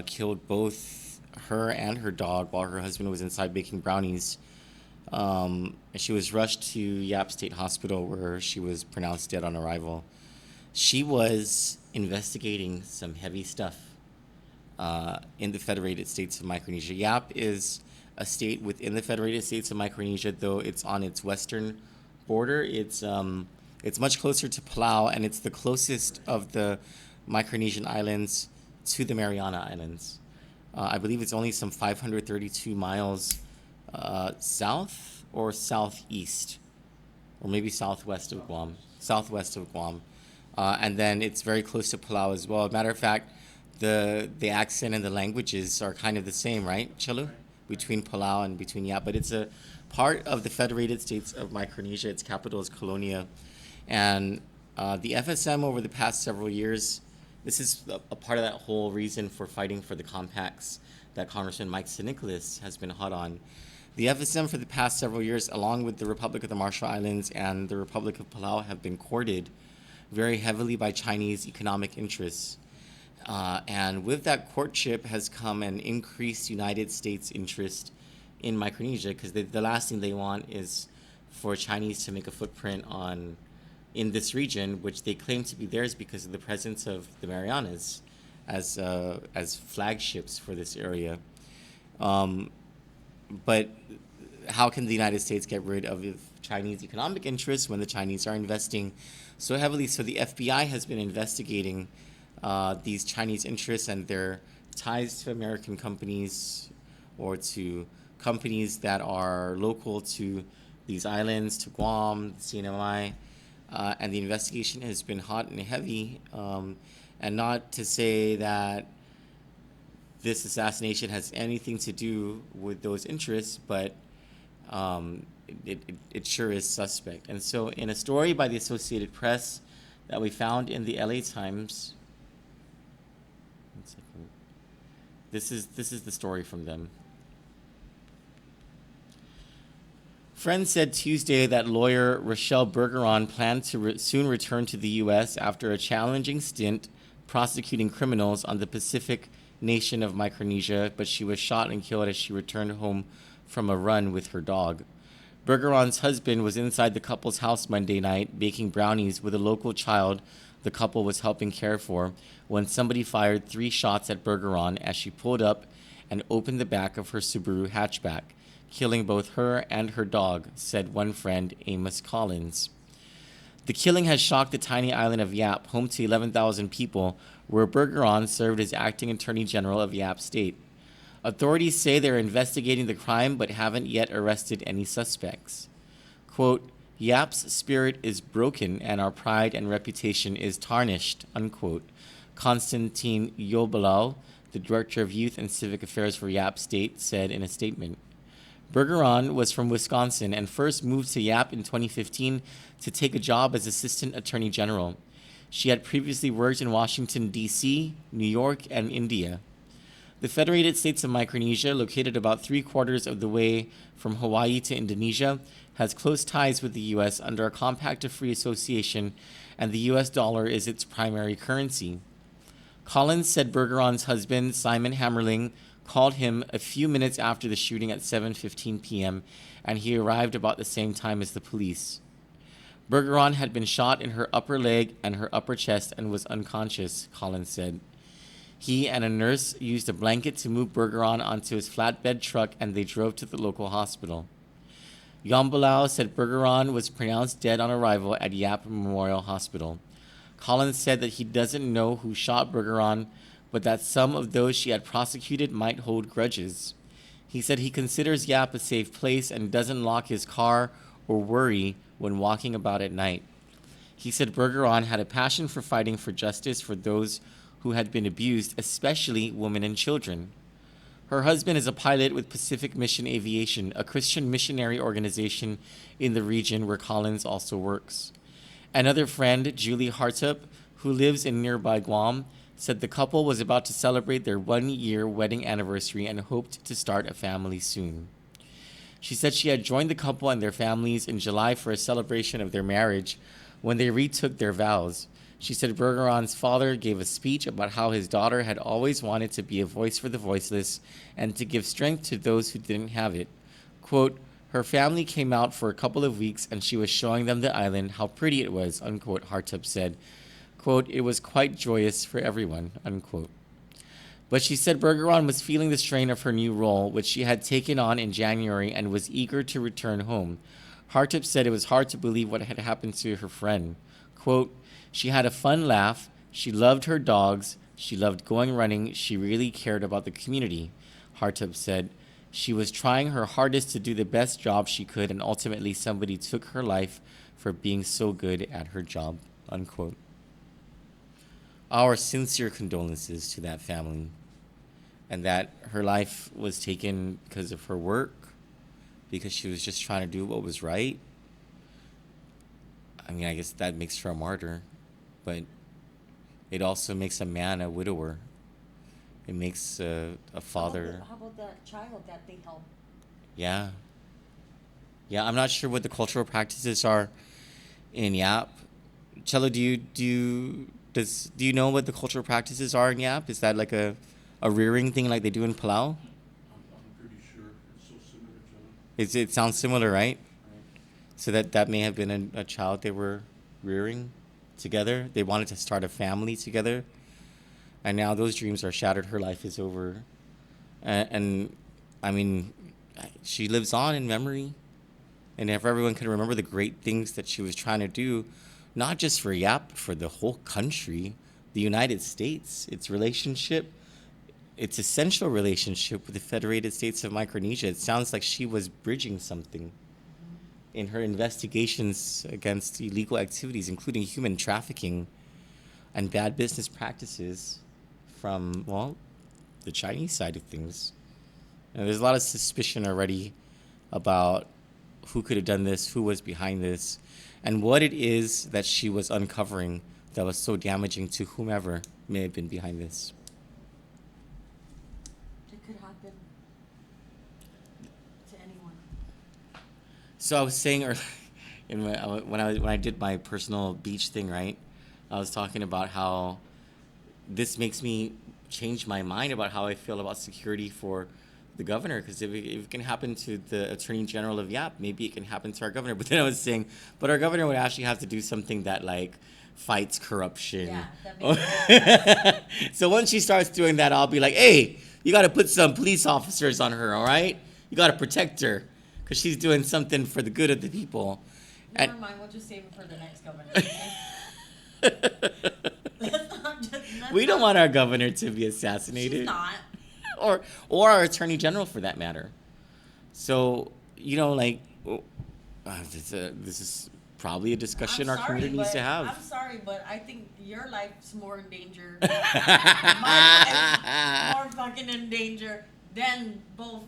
killed both her and her dog while her husband was inside baking brownies. She was rushed to Yap State Hospital, where she was pronounced dead on arrival. She was investigating some heavy stuff in the Federated States of Micronesia. Yap is a state within the Federated States of Micronesia, though it's on its western border. It's much closer to Palau, and it's the closest of the Micronesian islands to the Mariana Islands. I believe it's only some 532 miles south or southeast, or maybe southwest of Guam. And then it's very close to Palau as well. Matter of fact, the accent and the languages are kind of the same, right, Chelu? Between Palau and between Yap. But it's a part of the Federated States of Micronesia. Its capital is Colonia. And the FSM over the past several years, this is a part of that whole reason for fighting for the compacts that Congressman Mike Sinicolas has been hot on. The FSM for the past several years, along with the Republic of the Marshall Islands and the Republic of Palau, have been courted very heavily by Chinese economic interests. And with that courtship has come an increased United States interest in Micronesia, because the last thing they want is for Chinese to make a footprint in this region, which they claim to be theirs because of the presence of the Marianas as flagships for this area. But how can the United States get rid of Chinese economic interests when the Chinese are investing so heavily? So the FBI has been investigating these Chinese interests and their ties to American companies or to companies that are local to these islands, to Guam, CNMI, and the investigation has been hot and heavy. And not to say that this assassination has anything to do with those interests, but it sure is suspect. And so in a story by the Associated Press that we found in the LA Times, this is the story from them. Friends said Tuesday that lawyer Rochelle Bergeron planned to soon return to the U.S. after a challenging stint prosecuting criminals on the Pacific nation of Micronesia, but she was shot and killed as she returned home from a run with her dog. Bergeron's husband was inside the couple's house Monday night baking brownies with a local child the couple was helping care for when somebody fired 3 shots at Bergeron as she pulled up and opened the back of her Subaru hatchback, killing both her and her dog, said one friend, Amos Collins. The killing has shocked the tiny island of Yap, home to 11,000 people, where Bergeron served as acting Attorney General of Yap State. Authorities say they're investigating the crime but haven't yet arrested any suspects. Quote, Yap's spirit is broken and our pride and reputation is tarnished, unquote. Konstantin Yobelau, the director of youth and civic affairs for Yap State, said in a statement. Bergeron was from Wisconsin and first moved to Yap in 2015 to take a job as assistant attorney general. She had previously worked in Washington, D.C., New York, and India. The Federated States of Micronesia, located about 3/4 of the way from Hawaii to Indonesia, has close ties with the U.S. under a compact of free association, and the U.S. dollar is its primary currency. Collins said Bergeron's husband, Simon Hammerling, called him a few minutes after the shooting at 7:15 p.m., and he arrived about the same time as the police. Bergeron had been shot in her upper leg and her upper chest and was unconscious, Collins said. He and a nurse used a blanket to move Bergeron onto his flatbed truck, and they drove to the local hospital. Yambalao said Bergeron was pronounced dead on arrival at Yap Memorial Hospital. Collins said that he doesn't know who shot Bergeron, but that some of those she had prosecuted might hold grudges. He said he considers Yap a safe place and doesn't lock his car or worry when walking about at night. He said Bergeron had a passion for fighting for justice for those who had been abused, especially women and children. Her husband is a pilot with Pacific Mission Aviation, a Christian missionary organization in the region where Collins also works. Another friend, Julie Hartup, who lives in nearby Guam, said the couple was about to celebrate their 1-year wedding anniversary and hoped to start a family soon. She said she had joined the couple and their families in July for a celebration of their marriage when they retook their vows. She said Bergeron's father gave a speech about how his daughter had always wanted to be a voice for the voiceless and to give strength to those who didn't have it. Quote, her family came out for a couple of weeks and she was showing them the island, how pretty it was, unquote, Hartup said. Quote, it was quite joyous for everyone, unquote. But she said Bergeron was feeling the strain of her new role, which she had taken on in January, and was eager to return home. Hartup said it was hard to believe what had happened to her friend. Quote, she had a fun laugh, she loved her dogs, she loved going running, she really cared about the community, Hartup said. She was trying her hardest to do the best job she could, and ultimately somebody took her life for being so good at her job, unquote. Our sincere condolences to that family, and that her life was taken because of her work, because she was just trying to do what was right. I mean, I guess that makes her a martyr, but it also makes a man a widower. It makes a father. How about that child that they helped? Yeah. Yeah, I'm not sure what the cultural practices are in Yap. Cello, do you know what the cultural practices are in Yap? Is that like a rearing thing like they do in Palau? I'm pretty sure it's so similar to other. It sounds similar, right? So that may have been a child they were rearing together. They wanted to start a family together. And now those dreams are shattered. Her life is over. And I mean, she lives on in memory. And if everyone can remember the great things that she was trying to do, not just for Yap, but for the whole country, the United States, its relationship, its essential relationship with the Federated States of Micronesia, it sounds like she was bridging something in her investigations against illegal activities, including human trafficking and bad business practices from, well, the Chinese side of things. And there's a lot of suspicion already about who could have done this, who was behind this, and what it is that she was uncovering that was so damaging to whomever may have been behind this. It could happen to anyone. So I was saying earlier, when I did my personal beach thing, right? I was talking about how this makes me change my mind about how I feel about security for the governor, because if it can happen to the Attorney General of Yap, maybe it can happen to our governor. But then I was saying, but our governor would actually have to do something that like fights corruption. Yeah, that makes sense. So once she starts doing that, I'll be like, hey, you got to put some police officers on her, all right? You got to protect her because she's doing something for the good of the people. Never mind, we'll just save it for the next governor. We don't want our governor to be assassinated. She's not. Or our attorney general, for that matter. So, you know, like, this is probably a discussion our community needs to have. I'm sorry, but I think your life's more in danger. My life's more fucking in danger than both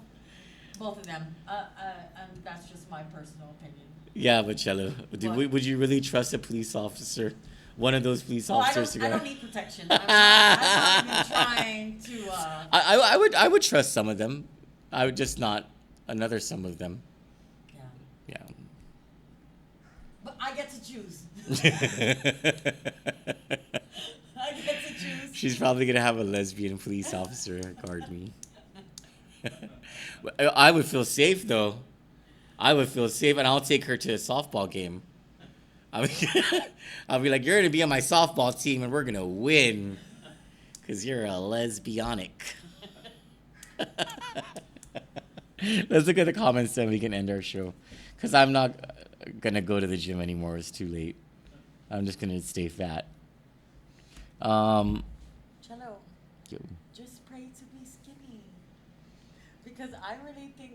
of them. And that's just my personal opinion. Yeah, but Cello, would you really trust a police officer? One of those police officers to go. I don't need protection. I'm not even trying to. I would trust some of them. I would just not another some of them. Yeah. Yeah. But I get to choose. I get to choose. She's probably gonna have a lesbian police officer guard me. I would feel safe though. I would feel safe, and I'll take her to a softball game. I'll be like, you're gonna be on my softball team, and we're gonna win, cause you're a lesbianic. Let's look at the comments, then we can end our show. Cause I'm not gonna go to the gym anymore. It's too late. I'm just gonna stay fat. Cello, Yo. just pray to be skinny. Because I really think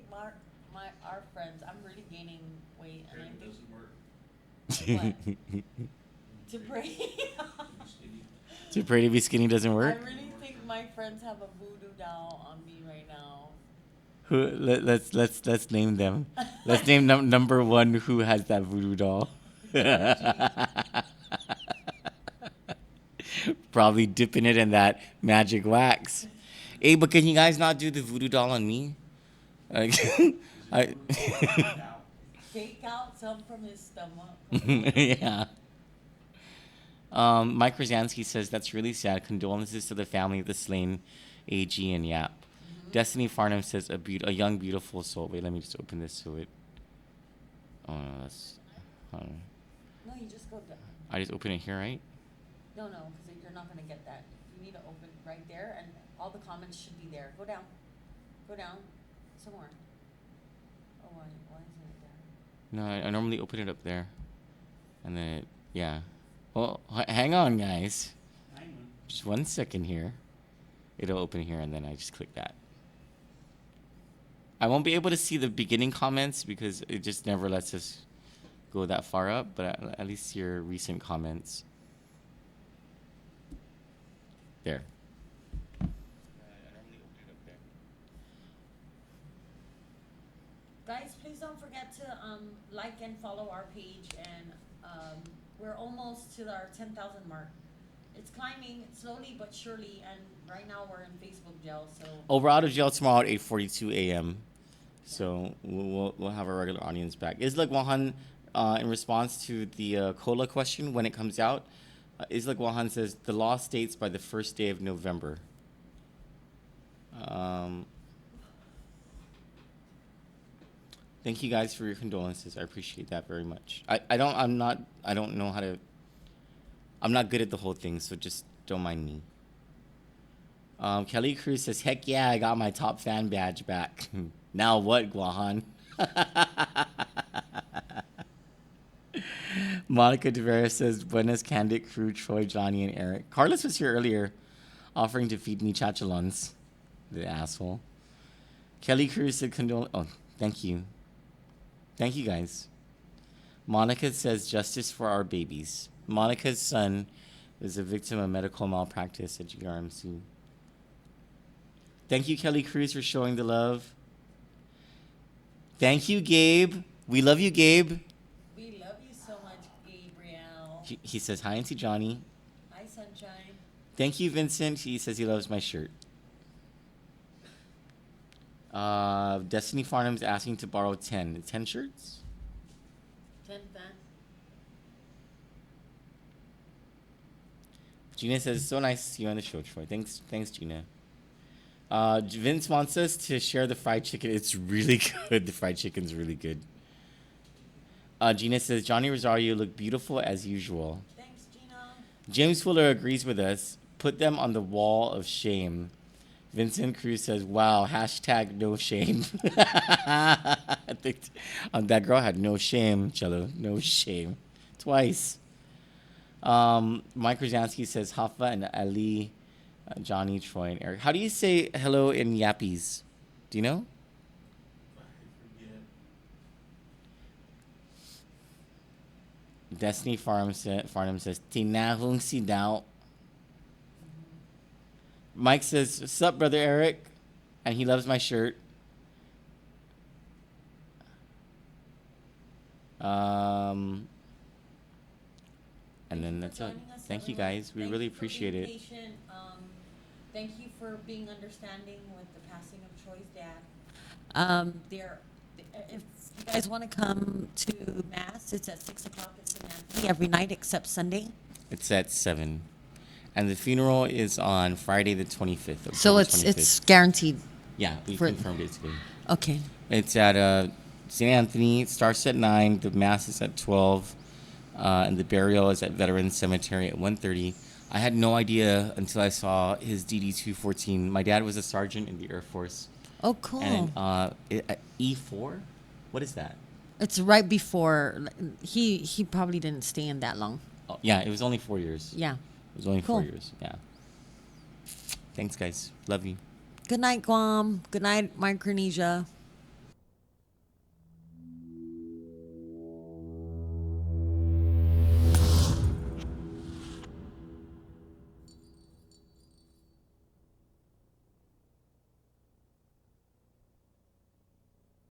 our friends, I'm really gaining weight, and I It think doesn't work. to pray. To pray to be skinny doesn't I work. really think my friends have a voodoo doll on me right now. Who? Let's name them. Let's name number one. Who has that voodoo doll? Probably dipping it in that magic wax. Hey, but can you guys not do the voodoo doll on me? Take out some from his stomach. Yeah. Mike Krasansky says that's really sad. Condolences to the family of the slain AG and Yap. Destiny Farnham says a young beautiful soul. Wait, let me just open this so it. Oh no, that's. No, you just go down. I just open it here, right? No, because you're not gonna get that. You need to open right there, and all the comments should be there. Go down. Go down. Somewhere. Oh, why isn't it there? No, I normally open it up there, and then yeah. Well, hang on, guys. Just 1 second here. It'll open here, and then I just click that. I won't be able to see the beginning comments because it just never lets us go that far up, but at least your recent comments. There. I normally open it up there. Guys, please don't forget to like and follow our page, and we're almost to our 10,000 mark. It's climbing slowly but surely, and right now we're in Facebook jail. So. Oh, we're out of jail tomorrow at 8:42 a.m. So we'll have our regular audience back. Isla Guahan, in response to the COLA question when it comes out, Isla Guahan says the law states by the first day of November. Thank you guys for your condolences. I appreciate that very much. I'm not good at the whole thing, so just don't mind me. Kelly Cruz says, heck yeah, I got my top fan badge back. Now what, Guahan? Monica Devera says, buenas, Kandit, crew, Troy, Johnny, and Eric. Carlos was here earlier offering to feed me chachalons. The asshole. Kelly Cruz said, oh, thank you. Thank you, guys. Monica says, justice for our babies. Monica's son is a victim of medical malpractice at GRMC. Thank you, Kelly Cruz, for showing the love. Thank you, Gabe. We love you, Gabe. We love you so much, Gabriel. He says, hi, Auntie Johnny. Hi, sunshine. Thank you, Vincent. He says he loves my shirt. Destiny Farnham's asking to borrow 10 shirts? 10 fans. Gina says, so nice to see you on the show, Troy. Thanks, Gina. Vince wants us to share the fried chicken. It's really good. The fried chicken's really good. Gina says, Johnny Rosario look beautiful as usual. Thanks, Gina. James Fuller agrees with us. Put them on the wall of shame. Vincent Cruz says, wow, hashtag no shame. I think that girl had no shame, Cello. No shame. Twice. Mike Krasansky says, Hafa and Ali, Johnny, Troy, and Eric. How do you say hello in Yappies? Do you know? Destiny Farnham says, Tinahong si Dao. Mike says, sup, brother Eric? And he loves my shirt. And then that's it. Thank you guys. We really appreciate it. Thank you for being understanding with the passing of Troy's dad. If you guys want to come to Mass, it's at 6 o'clock at St. Anthony every night except Sunday. It's at 7. And the funeral is on Friday the 25th. So October it's 25th. guaranteed. Yeah, we for- confirmed it today. Okay. It's at St. Anthony. It starts at 9. The Mass is at 12. And the burial is at Veterans Cemetery at 1:30. I had no idea until I saw his DD-214. My dad was a sergeant in the Air Force. Oh, cool. And E4? What is that? It's right before. He probably didn't stay in that long. Oh, yeah, it was only 4 years. Yeah. It was only Cool. 4 years. Yeah. Thanks, guys. Love you. Good night, Guam. Good night, Micronesia.